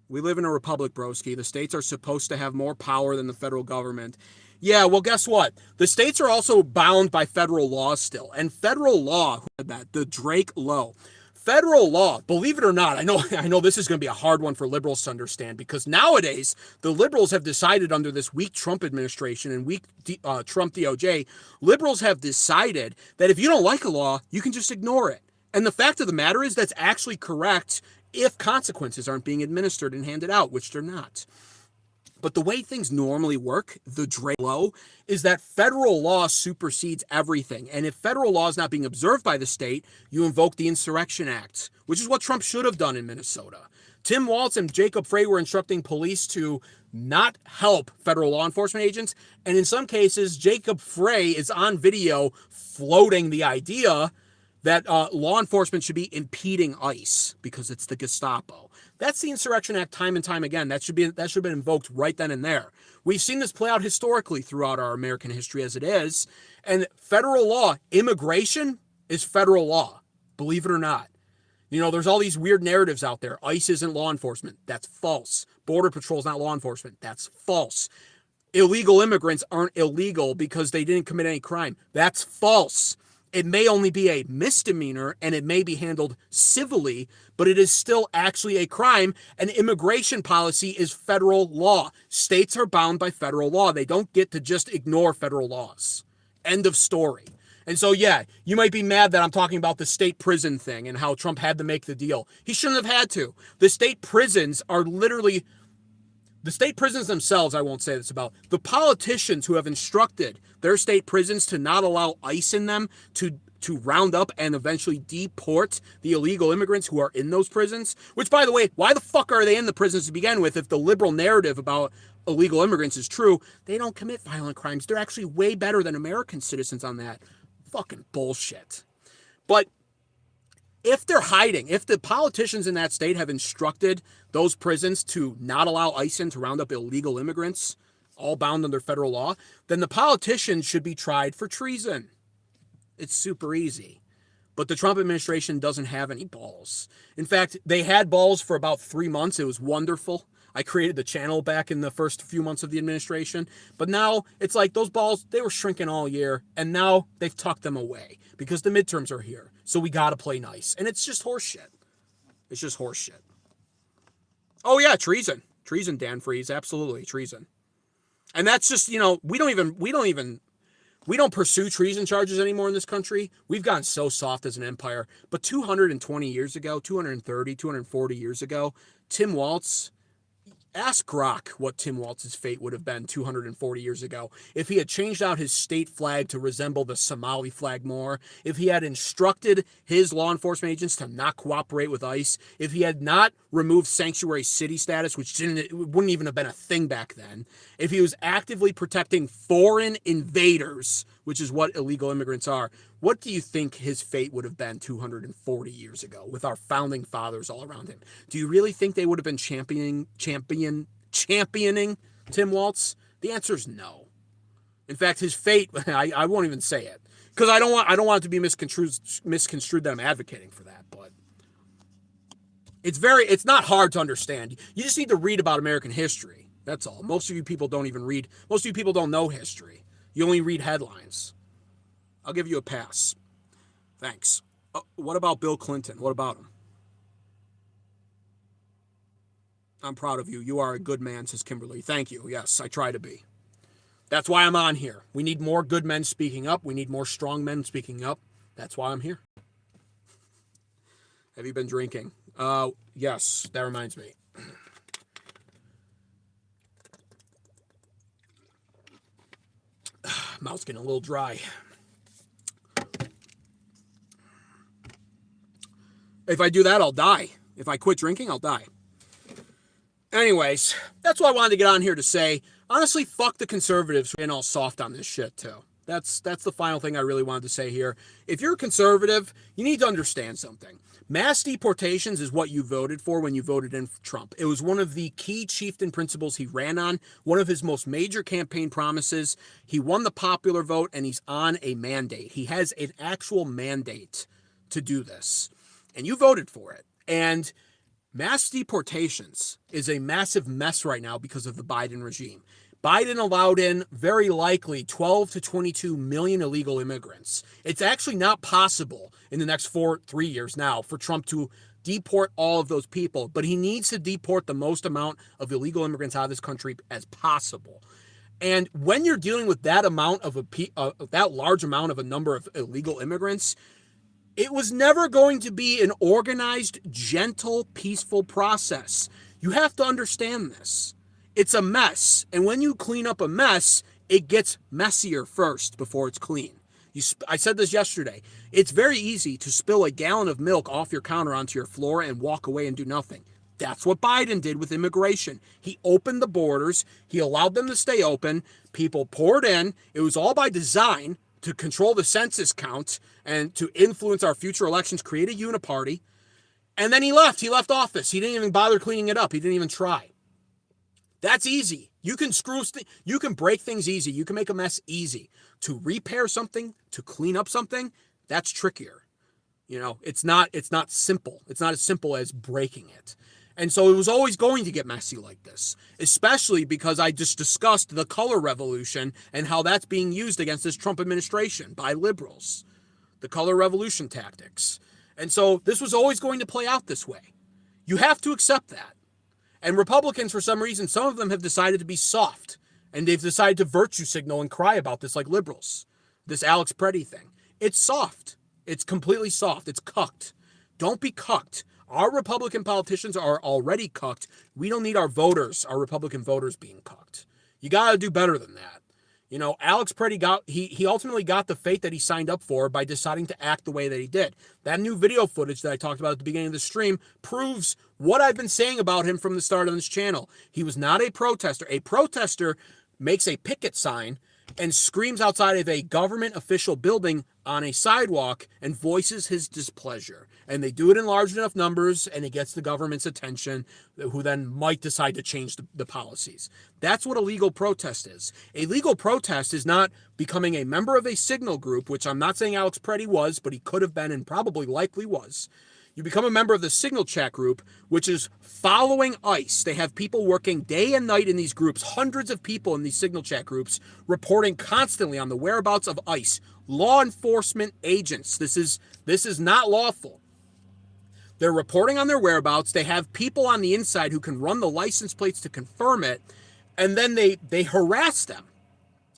We live in a republic, broski. The states are supposed to have more power than the federal government. Yeah, well, guess what? The states are also bound by federal law still. And federal law, who said that? The Drake Lowe. Federal law, believe it or not, I know this is going to be a hard one for liberals to understand, because nowadays the liberals have decided under this weak Trump administration and weak Trump DOJ, liberals have decided that if you don't like a law, you can just ignore it. And the fact of the matter is that's actually correct if consequences aren't being administered and handed out, which they're not. But the way things normally work, the Drake Lowe, is that federal law supersedes everything. And if federal law is not being observed by the state, you invoke the Insurrection Act, which is what Trump should have done in Minnesota. Tim Walz and Jacob Frey were instructing police to not help federal law enforcement agents. And in some cases, Jacob Frey is on video floating the idea that law enforcement should be impeding ICE because it's the Gestapo. That's the Insurrection Act time and time again. That should have been invoked right then and there. We've seen this play out historically throughout our American history as it is. And federal law, immigration is federal law, believe it or not. You know, there's all these weird narratives out there. ICE isn't law enforcement. That's false. Border Patrol is not law enforcement. That's false. Illegal immigrants aren't illegal because they didn't commit any crime. That's false. It may only be a misdemeanor and it may be handled civilly, but it is still actually a crime. And immigration policy is federal law. States are bound by federal law. They don't get to just ignore federal laws. End of story. And so, yeah, you might be mad that I'm talking about the state prison thing and how Trump had to make the deal. He shouldn't have had to. The state prisons are literally The state prisons themselves, I won't say this about. The politicians who have instructed their state prisons to not allow ICE in them to round up and eventually deport the illegal immigrants who are in those prisons. Which, by the way, why the fuck are they in the prisons to begin with if the liberal narrative about illegal immigrants is true? They don't commit violent crimes. They're actually way better than American citizens on that. Fucking bullshit. But if they're hiding, if the politicians in that state have instructed those prisons to not allow ICE in to round up illegal immigrants, all bound under federal law, then the politicians should be tried for treason. It's super easy. But the Trump administration doesn't have any balls. In fact, they had balls for about 3 months. It was wonderful. I created the channel back in the first few months of the administration. But now it's like those balls, they were shrinking all year. And now they've tucked them away because the midterms are here. So we got to play nice. And it's just horseshit. It's just horseshit. Oh, yeah, treason. Treason, Dan Freeze. Absolutely, treason. And that's just, we don't pursue treason charges anymore in this country. We've gotten so soft as an empire. But 220 years ago, 230, 240 years ago, Tim Walz, ask Grok what Tim Walz's fate would have been 240 years ago if he had changed out his state flag to resemble the Somali flag more, if he had instructed his law enforcement agents to not cooperate with ICE, if he had not removed sanctuary city status, which wouldn't even have been a thing back then, if he was actively protecting foreign invaders, which is what illegal immigrants are. What do you think his fate would have been 240 years ago with our founding fathers all around him? Do you really think they would have been championing Tim Walz? The answer is no. In fact, his fate, I won't even say it because I don't want it to be misconstrued that I'm advocating for that, but it's not hard to understand. You just need to read about American history. That's all. Most of you people don't even read. Most of you people don't know history. You only read headlines. I'll give you a pass. Thanks. What about Bill Clinton? What about him? I'm proud of you. You are a good man, says Kimberly. Thank you. Yes, I try to be. That's why I'm on here. We need more good men speaking up. We need more strong men speaking up. That's why I'm here. Have you been drinking? Yes, that reminds me. Mouth's getting a little dry. If I do that, I'll die. If I quit drinking, I'll die. Anyways, that's what I wanted to get on here to say. Honestly, fuck the conservatives for being all soft on this shit, too. That's the final thing I really wanted to say here. If you're a conservative, you need to understand something. Mass deportations is what you voted for when you voted in Trump. It was one of the key chieftain principles he ran on, one of his most major campaign promises. He won the popular vote, and he's on a mandate. He has an actual mandate to do this. And you voted for it. And mass deportations is a massive mess right now because of the Biden regime. Biden allowed in very likely 12 to 22 million illegal immigrants. It's actually not possible in the next 3 years now for Trump to deport all of those people, but he needs to deport the most amount of illegal immigrants out of this country as possible. And when you're dealing with that amount of that large amount of a number of illegal immigrants, it was never going to be an organized, gentle, peaceful process. You have to understand this. It's a mess. And when you clean up a mess, it gets messier first before it's clean. I said this yesterday. It's very easy to spill a gallon of milk off your counter onto your floor and walk away and do nothing. That's what Biden did with immigration. He opened the borders. He allowed them to stay open. People poured in. It was all by design to control the census count and to influence our future elections, create a uniparty. And then he left. He left office. He didn't even bother cleaning it up. He didn't even try. That's easy. You can break things easy. You can make a mess easy. To repair something, to clean up something, that's trickier. It's not simple. It's not as simple as breaking it. And so it was always going to get messy like this, especially because I just discussed the color revolution and how that's being used against this Trump administration by liberals, the color revolution tactics. And so this was always going to play out this way. You have to accept that. And Republicans, for some reason, some of them have decided to be soft, and they've decided to virtue signal and cry about this like liberals, this Alex Pretti thing. It's soft. It's completely soft. It's cucked. Don't be cucked. Our Republican politicians are already cucked. We don't need our Republican voters being cucked. You got to do better than that. You know, Alex Pretti he ultimately got the fate that he signed up for by deciding to act the way that he did. That new video footage that I talked about at the beginning of the stream proves what I've been saying about him from the start of this channel. He was not a protester. A protester makes a picket sign and screams outside of a government official building on a sidewalk and voices his displeasure. And they do it in large enough numbers, and it gets the government's attention, who then might decide to change the policies. That's what a legal protest is. A legal protest is not becoming a member of a signal group, which I'm not saying Alex Pretti was, but he could have been and probably likely was. You become a member of the Signal Chat group, which is following ICE. They have people working day and night in these groups, hundreds of people in these Signal Chat groups, reporting constantly on the whereabouts of ICE, law enforcement agents. This is not lawful. They're reporting on their whereabouts. They have people on the inside who can run the license plates to confirm it, and then they harass them.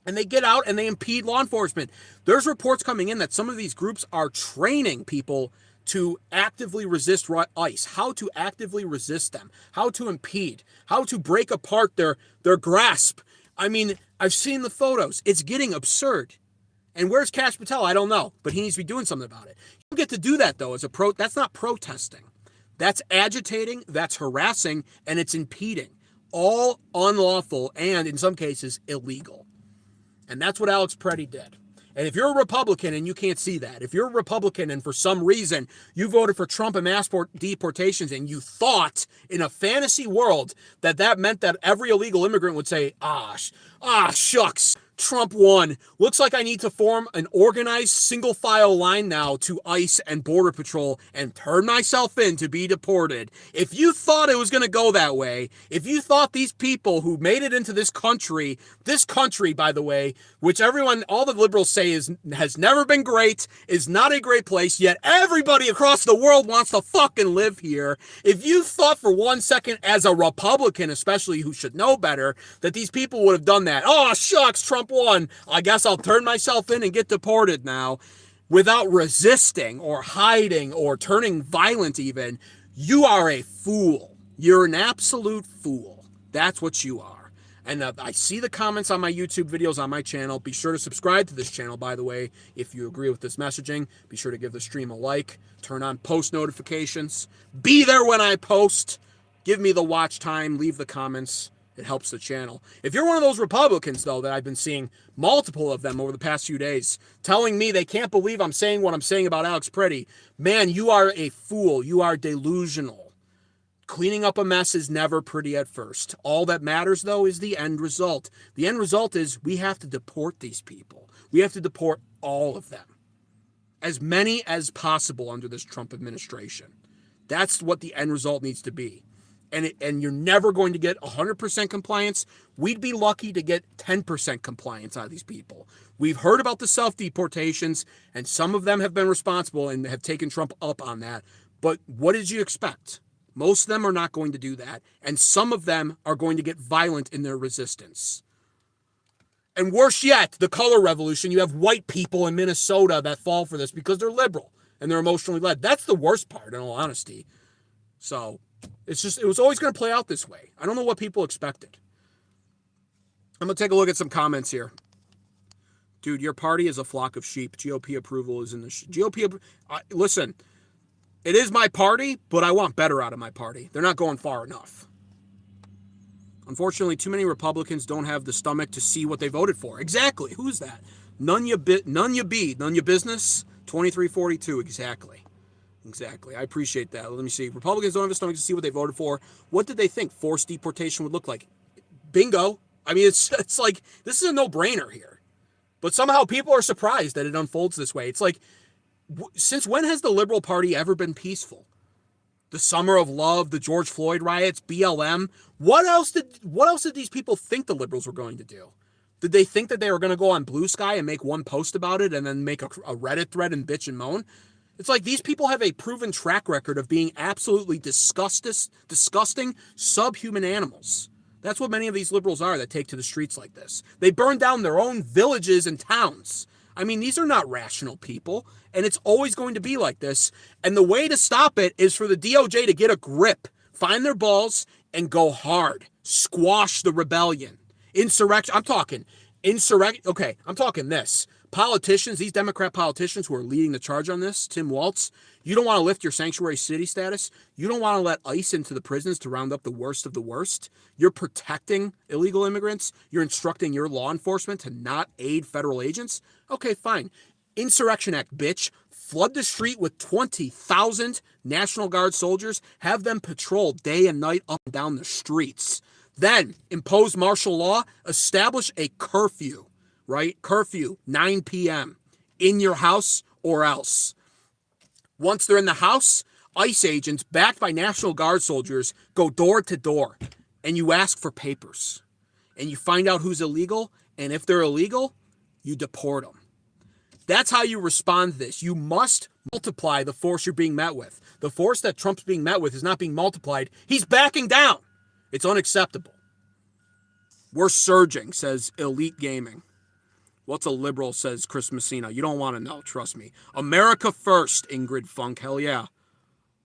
And they get out and they impede law enforcement. There's reports coming in that some of these groups are training people to actively resist ICE, how to actively resist them, how to impede, how to break apart their grasp. I mean, I've seen the photos. It's getting absurd. And where's Kash Patel? I don't know, but he needs to be doing something about it. You don't get to do that, though, that's not protesting. That's agitating, that's harassing, and it's impeding. All unlawful and, in some cases, illegal. And that's what Alex Pretti did. And if you're a Republican and you can't see that, if you're a Republican and for some reason you voted for Trump and mass deportations and you thought in a fantasy world that meant that every illegal immigrant would say, shucks, Trump won. Looks like I need to form an organized single file line now to ICE and Border Patrol and turn myself in to be deported. If you thought it was going to go that way, if you thought these people who made it into this country, by the way, which all the liberals say has never been great, is not a great place, yet everybody across the world wants to fucking live here. If you thought for 1 second as a Republican, especially who should know better, that these people would have done that, oh shucks, Trump won, I guess I'll turn myself in and get deported now, without resisting or hiding or turning violent even, you are a fool. You're an absolute fool. That's what you are. And I see the comments on my YouTube videos on my channel. Be sure to subscribe to this channel, by the way, if you agree with this messaging. Be sure to give the stream a like. Turn on post notifications. Be there when I post. Give me the watch time. Leave the comments. It helps the channel. If you're one of those Republicans, though, that I've been seeing multiple of them over the past few days, telling me they can't believe I'm saying what I'm saying about Alex Pretti, man, you are a fool. You are delusional. Cleaning up a mess is never pretty at first. All that matters, though, is the end result. The end result is we have to deport these people. We have to deport all of them. As many as possible under this Trump administration. That's what the end result needs to be. And you're never going to get 100% compliance. We'd be lucky to get 10% compliance out of these people. We've heard about the self-deportations, and some of them have been responsible and have taken Trump up on that. But what did you expect? Most of them are not going to do that, and some of them are going to get violent in their resistance. And worse yet, the color revolution, you have white people in Minnesota that fall for this because they're liberal and they're emotionally led. That's the worst part, in all honesty. So it was always going to play out this way. I don't know what people expected. I'm going to take a look at some comments here. Dude, your party is a flock of sheep. GOP approval is in the GOP. Listen, it is my party, but I want better out of my party. They're not going far enough. Unfortunately, too many Republicans don't have the stomach to see what they voted for. Exactly. Who's that? None you business. 2342. Exactly. I appreciate that. Let me see. Republicans don't have the stomach to see what they voted for. What did they think forced deportation would look like? Bingo. I mean, it's like, this is a no-brainer here. But somehow people are surprised that it unfolds this way. It's like, since when has the Liberal Party ever been peaceful? The Summer of Love, the George Floyd riots, BLM. What else did these people think the liberals were going to do? Did they think that they were going to go on Blue Sky and make one post about it and then make a Reddit thread and bitch and moan? It's like these people have a proven track record of being absolutely disgusting, subhuman animals. That's what many of these liberals are that take to the streets like this. They burn down their own villages and towns I mean, these are not rational people, and it's always going to be like this. And the way to stop it is for the DOJ to get a grip, find their balls, and go hard. Squash the rebellion. Insurrection. I'm talking insurrection. Okay, I'm talking this. Politicians, these Democrat politicians who are leading the charge on this, Tim Walz, you don't want to lift your sanctuary city status. You don't want to let ICE into the prisons to round up the worst of the worst. You're protecting illegal immigrants. You're instructing your law enforcement to not aid federal agents. Okay, fine. Insurrection Act, bitch. Flood the street with 20,000 National Guard soldiers. Have them patrol day and night up and down the streets. Then impose martial law. Establish a curfew, right? Curfew, 9 p.m. in your house or else. Once they're in the house, ICE agents, backed by National Guard soldiers, go door to door, and you ask for papers. And you find out who's illegal, and if they're illegal, you deport them. That's how you respond to this. You must multiply the force you're being met with. The force that Trump's being met with is not being multiplied. He's backing down. It's unacceptable. We're surging, says Elite Gaming. What's a liberal, says Chris Messina. You don't want to know, trust me. America first, Ingrid Funk, hell yeah.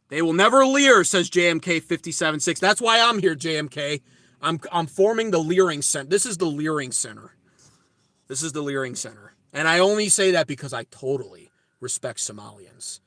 They will never leer, says JMK 57.6. That's why I'm here, JMK. I'm forming the Leering Center. This is the Leering Center. This is the Leering Center. And I only say that because I totally respect Somalians.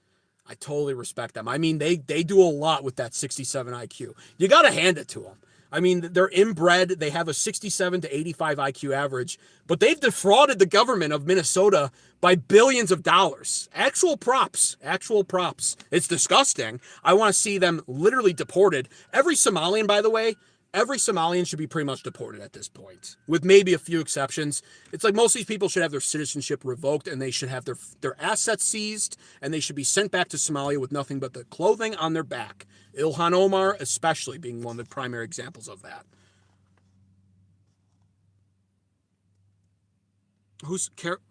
I totally respect them. I mean, they do a lot with that 67 IQ. You got to hand it to them. I mean, they're inbred. They have a 67 to 85 IQ average, but they've defrauded the government of Minnesota by billions of dollars. Actual props. Actual props. It's disgusting. I want to see them literally deported. Every Somalian, by the way, every Somalian should be pretty much deported at this point, with maybe a few exceptions. It's like most of these people should have their citizenship revoked, and they should have their assets seized, and they should be sent back to Somalia with nothing but the clothing on their back. Ilhan Omar especially being one of the primary examples of that.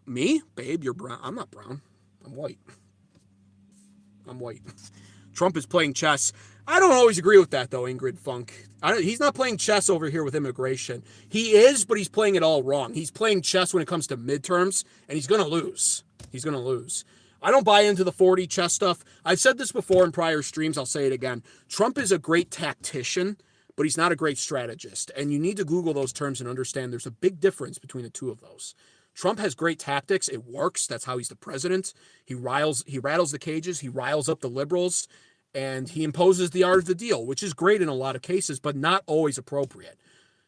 Me? Babe, you're brown. I'm not brown. I'm white. I'm white. Trump is playing chess. I don't always agree with that, though, Ingrid Funk. He's not playing chess over here with immigration. He is, but he's playing it all wrong. He's playing chess when it comes to midterms, and he's going to lose. He's going to lose. I don't buy into the 40 chess stuff. I've said this before in prior streams. I'll say it again. Trump is a great tactician, but he's not a great strategist. And you need to Google those terms and understand there's a big difference between the two of those. Trump has great tactics. It works. That's how he's the president. He rattles the cages. He riles up the liberals. And he imposes the art of the deal, which is great in a lot of cases, but not always appropriate.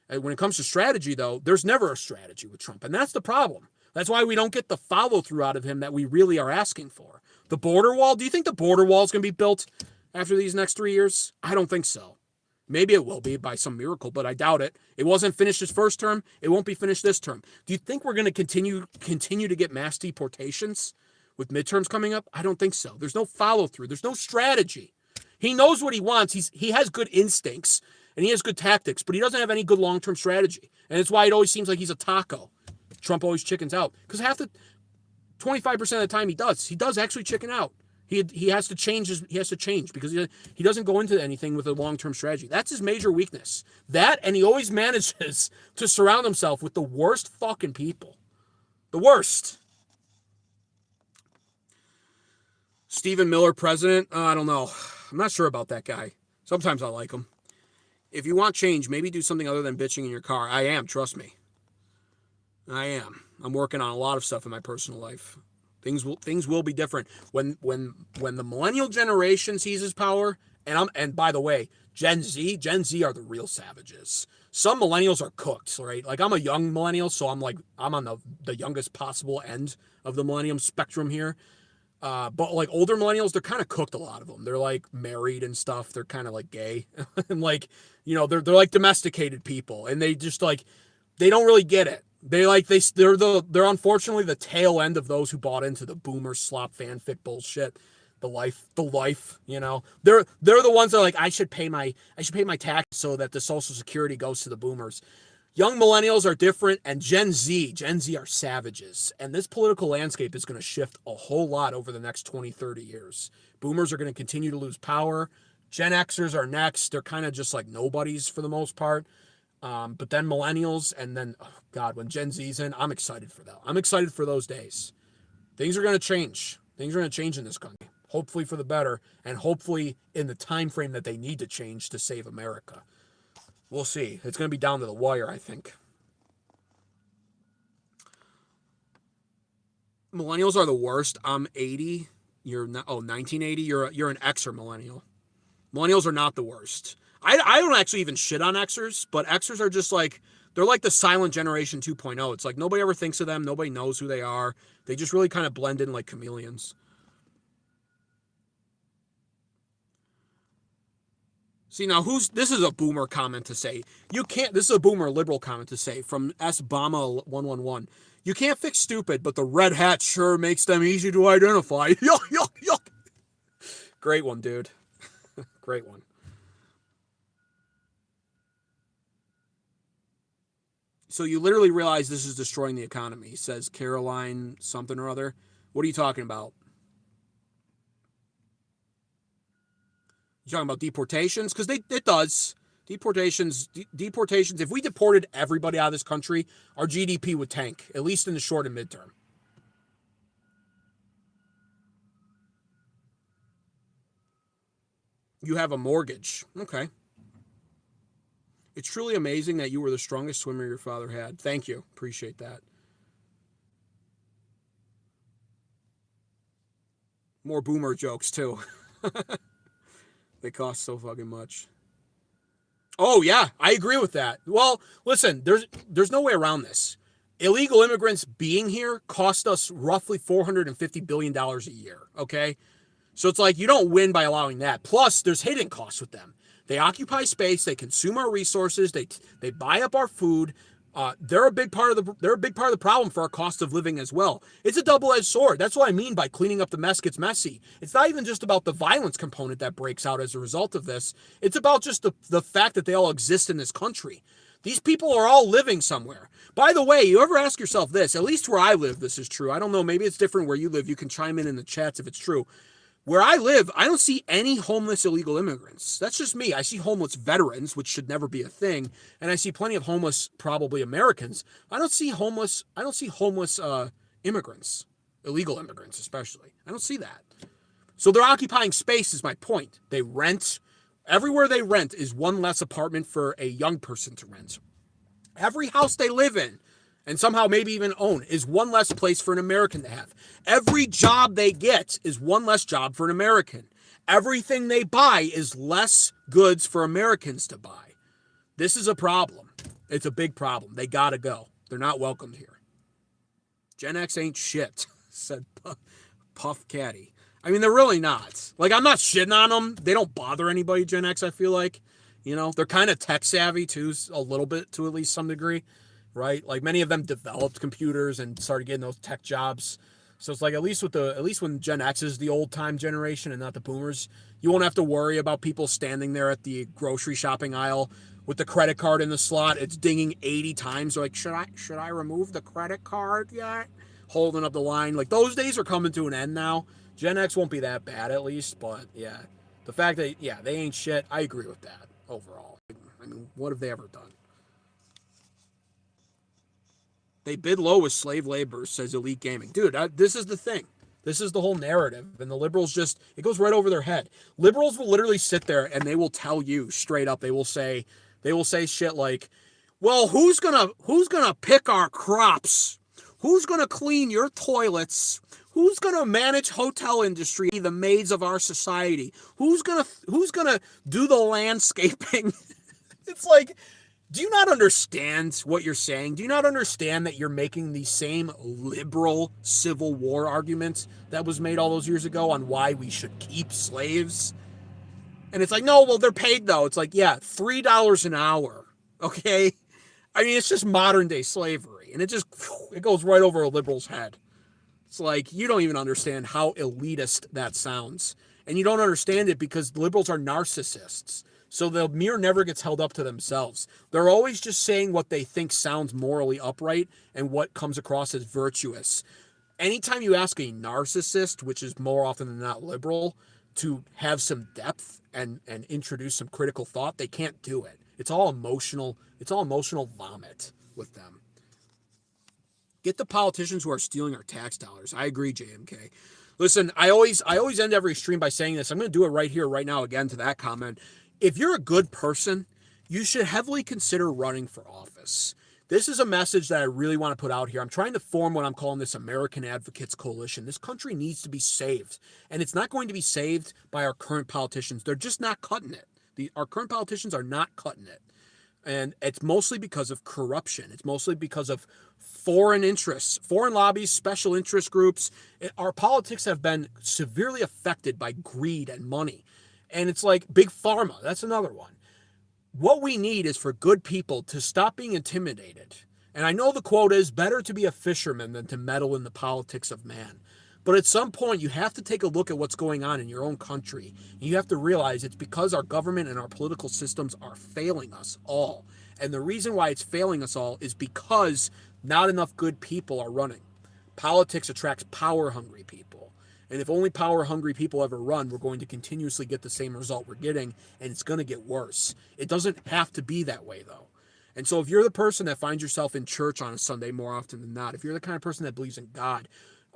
And when it comes to strategy, though, there's never a strategy with Trump. And that's the problem. That's why we don't get the follow-through out of him that we really are asking for. The border wall, do you think the border wall is going to be built after these next 3 years? I don't think so. Maybe it will be by some miracle, but I doubt it. It wasn't finished his first term. It won't be finished this term. Do you think we're going to continue to get mass deportations with midterms coming up? I don't think so. There's no follow-through. There's no strategy. He knows what he wants. He has good instincts, and he has good tactics, but he doesn't have any good long-term strategy. And it's why it always seems like he's a taco. Trump always chickens out. Because 25% of the time he does actually chicken out. He has to change because he doesn't go into anything with a long-term strategy. That's his major weakness. That, and he always manages to surround himself with the worst fucking people. The worst. Stephen Miller, president? I don't know. I'm not sure about that guy. Sometimes I like him. If you want change, maybe do something other than bitching in your car. I am, trust me. I am. I'm working on a lot of stuff in my personal life. Things will be different when the millennial generation seizes power. And by the way, Gen Z are the real savages. Some millennials are cooked, right? Like I'm a young millennial, so I'm on the youngest possible end of the millennium spectrum here. But like older millennials, they're kind of cooked. A lot of them, they're like married and stuff. They're kind of like gay, and like they're like domesticated people, and they just like they don't really get it. They're unfortunately the tail end of those who bought into the boomer slop fanfic bullshit. The life, they're the ones that are like, I should pay my tax so that the Social Security goes to the boomers. Young millennials are different, and Gen Z are savages. And this political landscape is going to shift a whole lot over the next 20, 30 years. Boomers are going to continue to lose power. Gen Xers are next. They're kind of just like nobodies for the most part. But then millennials, and then, oh God, when Gen Z's in, I'm excited for that. I'm excited for those days. Things are going to change. Things are going to change in this country, hopefully for the better, and hopefully in the time frame that they need to change to save America. We'll see. It's going to be down to the wire, I think. Millennials are the worst. I'm 80. You're not, 1980. You're an Xer millennial. Millennials are not the worst. I don't actually even shit on Xers, but Xers are just like, they're like the silent generation 2.0. It's like nobody ever thinks of them. Nobody knows who they are. They just really kind of blend in like chameleons. See, now this is a boomer comment to say. This is a boomer liberal comment to say from S. Bama 111. You can't fix stupid, but the red hat sure makes them easy to identify. Yuck, yuck, yuck. Great one, dude. Great one. So you literally realize this is destroying the economy, says Caroline something or other. What are you talking about? You talking about deportations? Because it does. Deportations, if we deported everybody out of this country, our GDP would tank, at least in the short and midterm. You have a mortgage. Okay. It's truly amazing that you were the strongest swimmer your father had. Thank you. Appreciate that. More boomer jokes, too. They cost so fucking much. Oh, yeah, I agree with that. Well, listen, there's no way around this. Illegal immigrants being here cost us roughly $450 billion a year, okay? So it's like you don't win by allowing that. Plus, there's hidden costs with them. They occupy space, they consume our resources, they buy up our food. They're a big part of the problem for our cost of living as well. It's a double-edged sword. That's what I mean by cleaning up the mess gets messy. It's not even just about the violence component that breaks out as a result of this. It's about just the fact that they all exist in this country. These people are all living somewhere. By the way, you ever ask yourself this? At least where I live, this is true. I don't know. Maybe it's different where you live. You can chime in the chats if it's true. Where I live, I don't see any homeless illegal immigrants. That's just me. I see homeless veterans, which should never be a thing, and I see plenty of homeless, probably Americans. I don't see homeless immigrants, illegal immigrants especially. I don't see that. So they're occupying space is my point. They rent. Everywhere they rent is one less apartment for a young person to rent. Every house they live in, and somehow maybe even own, is one less place for an American to have. Every job they get is one less job for an American. Everything they buy is less goods for Americans to buy. This is a problem. It's a big problem. They gotta go. They're not welcomed here. Gen X ain't shit, said Puff Caddy. I mean, they're really not. Like, I'm not shitting on them. They don't bother anybody, Gen X, I feel like. You know, they're kind of tech savvy, too, a little bit, to at least some degree. Right? Like many of them developed computers and started getting those tech jobs. So it's like at least when Gen X is the old time generation and not the boomers, you won't have to worry about people standing there at the grocery shopping aisle with the credit card in the slot. It's dinging 80 times. They're like, should I remove the credit card yet? Holding up the line. Like those days are coming to an end now. Gen X won't be that bad at least, but yeah. The fact that they ain't shit, I agree with that overall. I mean, what have they ever done? They bid low with slave labor, says Elite Gaming. Dude, this is the thing. This is the whole narrative. And the liberals it goes right over their head. Liberals will literally sit there and they will tell you straight up, they will say shit like, well, who's gonna pick our crops? Who's gonna clean your toilets? Who's gonna manage hotel industry, the maids of our society? Who's gonna do the landscaping? It's like, do you not understand what you're saying? Do you not understand that you're making the same liberal Civil War argument that was made all those years ago on why we should keep slaves? And it's like, no, well, they're paid though. It's like, yeah, $3 an hour. Okay. I mean, it's just modern day slavery. And it goes right over a liberal's head. It's like, you don't even understand how elitist that sounds. And you don't understand it because liberals are narcissists. So the mirror never gets held up to themselves. They're always just saying what they think sounds morally upright and what comes across as virtuous. Anytime you ask a narcissist, which is more often than not liberal, to have some depth and introduce some critical thought, they can't do it. It's all emotional vomit with them. Get the politicians who are stealing our tax dollars. I agree, JMK. Listen, I always end every stream by saying this. I'm going to do it right here, right now, again, to that comment. If you're a good person, you should heavily consider running for office. This is a message that I really want to put out here. I'm trying to form what I'm calling this American Advocates Coalition. This country needs to be saved, and it's not going to be saved by our current politicians. They're just not cutting it. Our current politicians are not cutting it. And it's mostly because of corruption. It's mostly because of foreign interests, foreign lobbies, special interest groups. Our politics have been severely affected by greed and money. And it's like big pharma. That's another one. What we need is for good people to stop being intimidated. And I know the quote is better to be a fisherman than to meddle in the politics of man. But at some point, you have to take a look at what's going on in your own country. And you have to realize it's because our government and our political systems are failing us all. And the reason why it's failing us all is because not enough good people are running. Politics attracts power-hungry people. And if only power-hungry people ever run, we're going to continuously get the same result we're getting, and it's going to get worse. It doesn't have to be that way, though. And so if you're the person that finds yourself in church on a Sunday more often than not, if you're the kind of person that believes in God,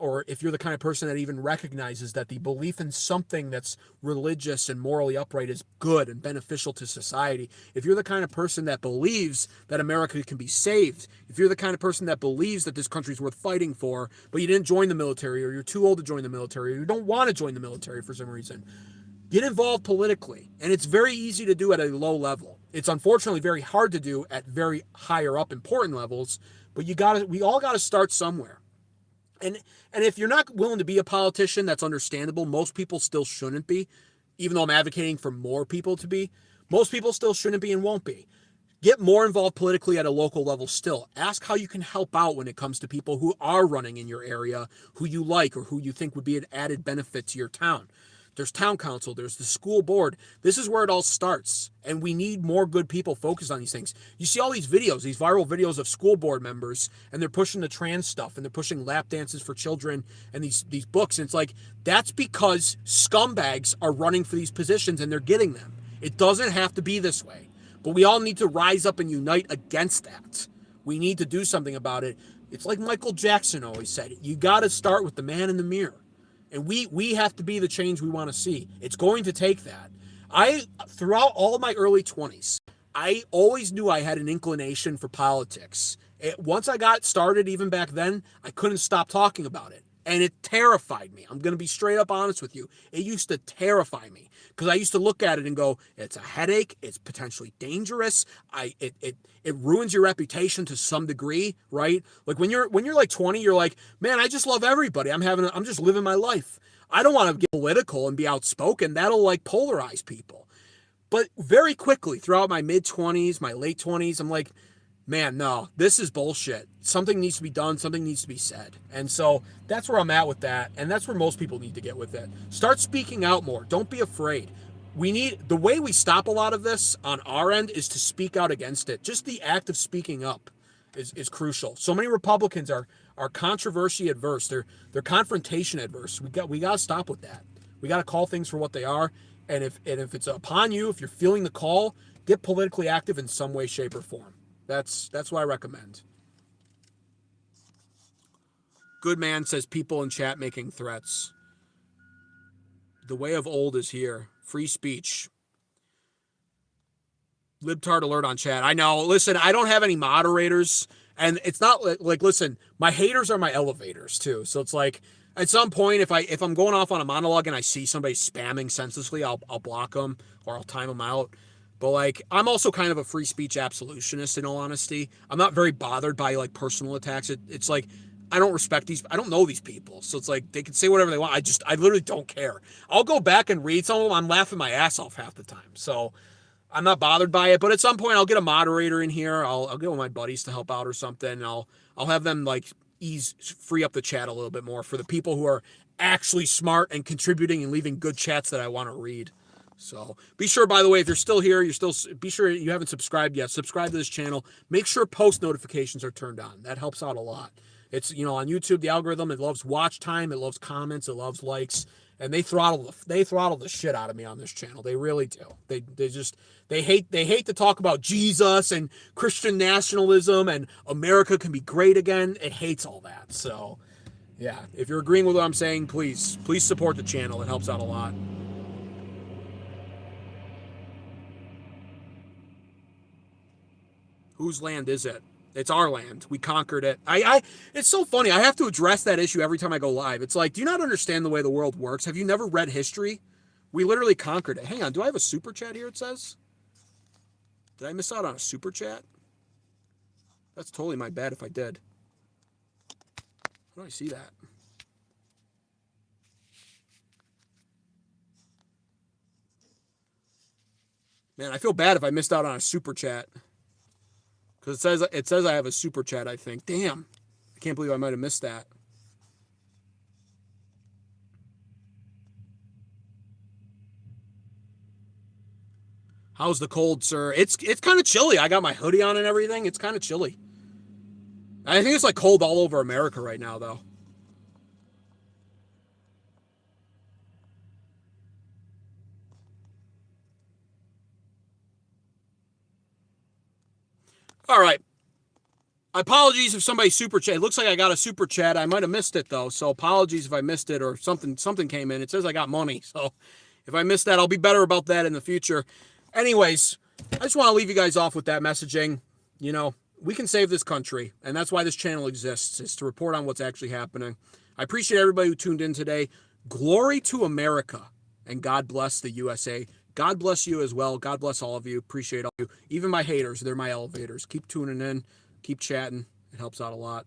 or if you're the kind of person that even recognizes that the belief in something that's religious and morally upright is good and beneficial to society, if you're the kind of person that believes that America can be saved, if you're the kind of person that believes that this country's worth fighting for, but you didn't join the military, or you're too old to join the military, or you don't want to join the military for some reason, get involved politically. And it's very easy to do at a low level. It's unfortunately very hard to do at very higher up important levels, but we all got to start somewhere. And if you're not willing to be a politician, that's understandable. Most people still shouldn't be, even though I'm advocating for more people to be. Most people still shouldn't be and won't be. Get more involved politically at a local level still. Ask how you can help out when it comes to people who are running in your area, who you like or who you think would be an added benefit to your town. There's town council, there's the school board. This is where it all starts. And we need more good people focused on these things. You see all these videos, these viral videos of school board members, and they're pushing the trans stuff, and they're pushing lap dances for children and these books. And it's like, that's because scumbags are running for these positions and they're getting them. It doesn't have to be this way. But we all need to rise up and unite against that. We need to do something about it. It's like Michael Jackson always said, you got to start with the man in the mirror. And we have to be the change we want to see. It's going to take that. Throughout all of my early 20s, I always knew I had an inclination for politics. Once I got started, even back then, I couldn't stop talking about it. And it terrified me. I'm going to be straight up honest with you. It used to terrify me because I used to look at it and go, it's a headache. It's potentially dangerous. It ruins your reputation to some degree, right? Like when you're like 20, you're like, man, I just love everybody. I'm just living my life. I don't want to get political and be outspoken. That'll like polarize people. But very quickly throughout my mid 20s, my late 20s, I'm like, man, no, this is bullshit. Something needs to be done. Something needs to be said. And so that's where I'm at with that. And that's where most people need to get with it. Start speaking out more. Don't be afraid. The way we stop a lot of this on our end is to speak out against it. Just the act of speaking up is crucial. So many Republicans are controversy adverse. They're confrontation adverse. We got to stop with that. We got to call things for what they are. And if it's upon you, if you're feeling the call, get politically active in some way, shape, or form. That's what I recommend. Good man says people in chat making threats. The way of old is here. Free speech. Libtard alert on chat. I know. Listen, I don't have any moderators. And it's not like listen, my haters are my elevators too. So it's like at some point, if I'm going off on a monologue and I see somebody spamming senselessly, I'll block them or I'll time them out. But like, I'm also kind of a free speech absolutionist in all honesty. I'm not very bothered by like personal attacks. It's like, I don't respect I don't know these people. So it's like, they can say whatever they want. I literally don't care. I'll go back and read some of them. I'm laughing my ass off half the time. So I'm not bothered by it. But at some point I'll get a moderator in here. I'll get one of my buddies to help out or something. And I'll have them like free up the chat a little bit more for the people who are actually smart and contributing and leaving good chats that I want to read. So be sure, by the way, if you're still here, be sure you haven't subscribed yet. Subscribe to this channel. Make sure post notifications are turned on. That helps out a lot. It's, on YouTube, the algorithm, it loves watch time. It loves comments. It loves likes. and they throttle the shit out of me on this channel. They really do. They hate to talk about Jesus and Christian nationalism and America can be great again. It hates all that. So yeah, if you're agreeing with what I'm saying, please support the channel. It helps out a lot. Whose land is it? It's our land. We conquered it. It's so funny. I have to address that issue every time I go live. It's like, do you not understand the way the world works? Have you never read history? We literally conquered it. Hang on. Do I have a super chat here, it says? Did I miss out on a super chat? That's totally my bad if I did. How do I see that? Man, I feel bad if I missed out on a super chat. Because it says I have a super chat, I think. Damn. I can't believe I might have missed that. How's the cold, sir? It's kind of chilly. I got my hoodie on and everything. It's kind of chilly. I think it's like cold all over America right now, though. All right. Apologies if somebody super chat. It looks like I got a super chat. I might have missed it though, so apologies if I missed it or something came in. It says I got money, so if I missed that, I'll be better about that in the future. Anyways, I just want to leave you guys off with that messaging. You know, we can save this country, and that's why this channel exists, is to report on what's actually happening. I appreciate everybody who tuned in today. Glory to America, and God bless the USA. God bless you as well. God bless all of you. Appreciate all of you. Even my haters, they're my elevators. Keep tuning in. Keep chatting. It helps out a lot.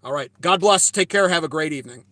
All right. God bless. Take care. Have a great evening.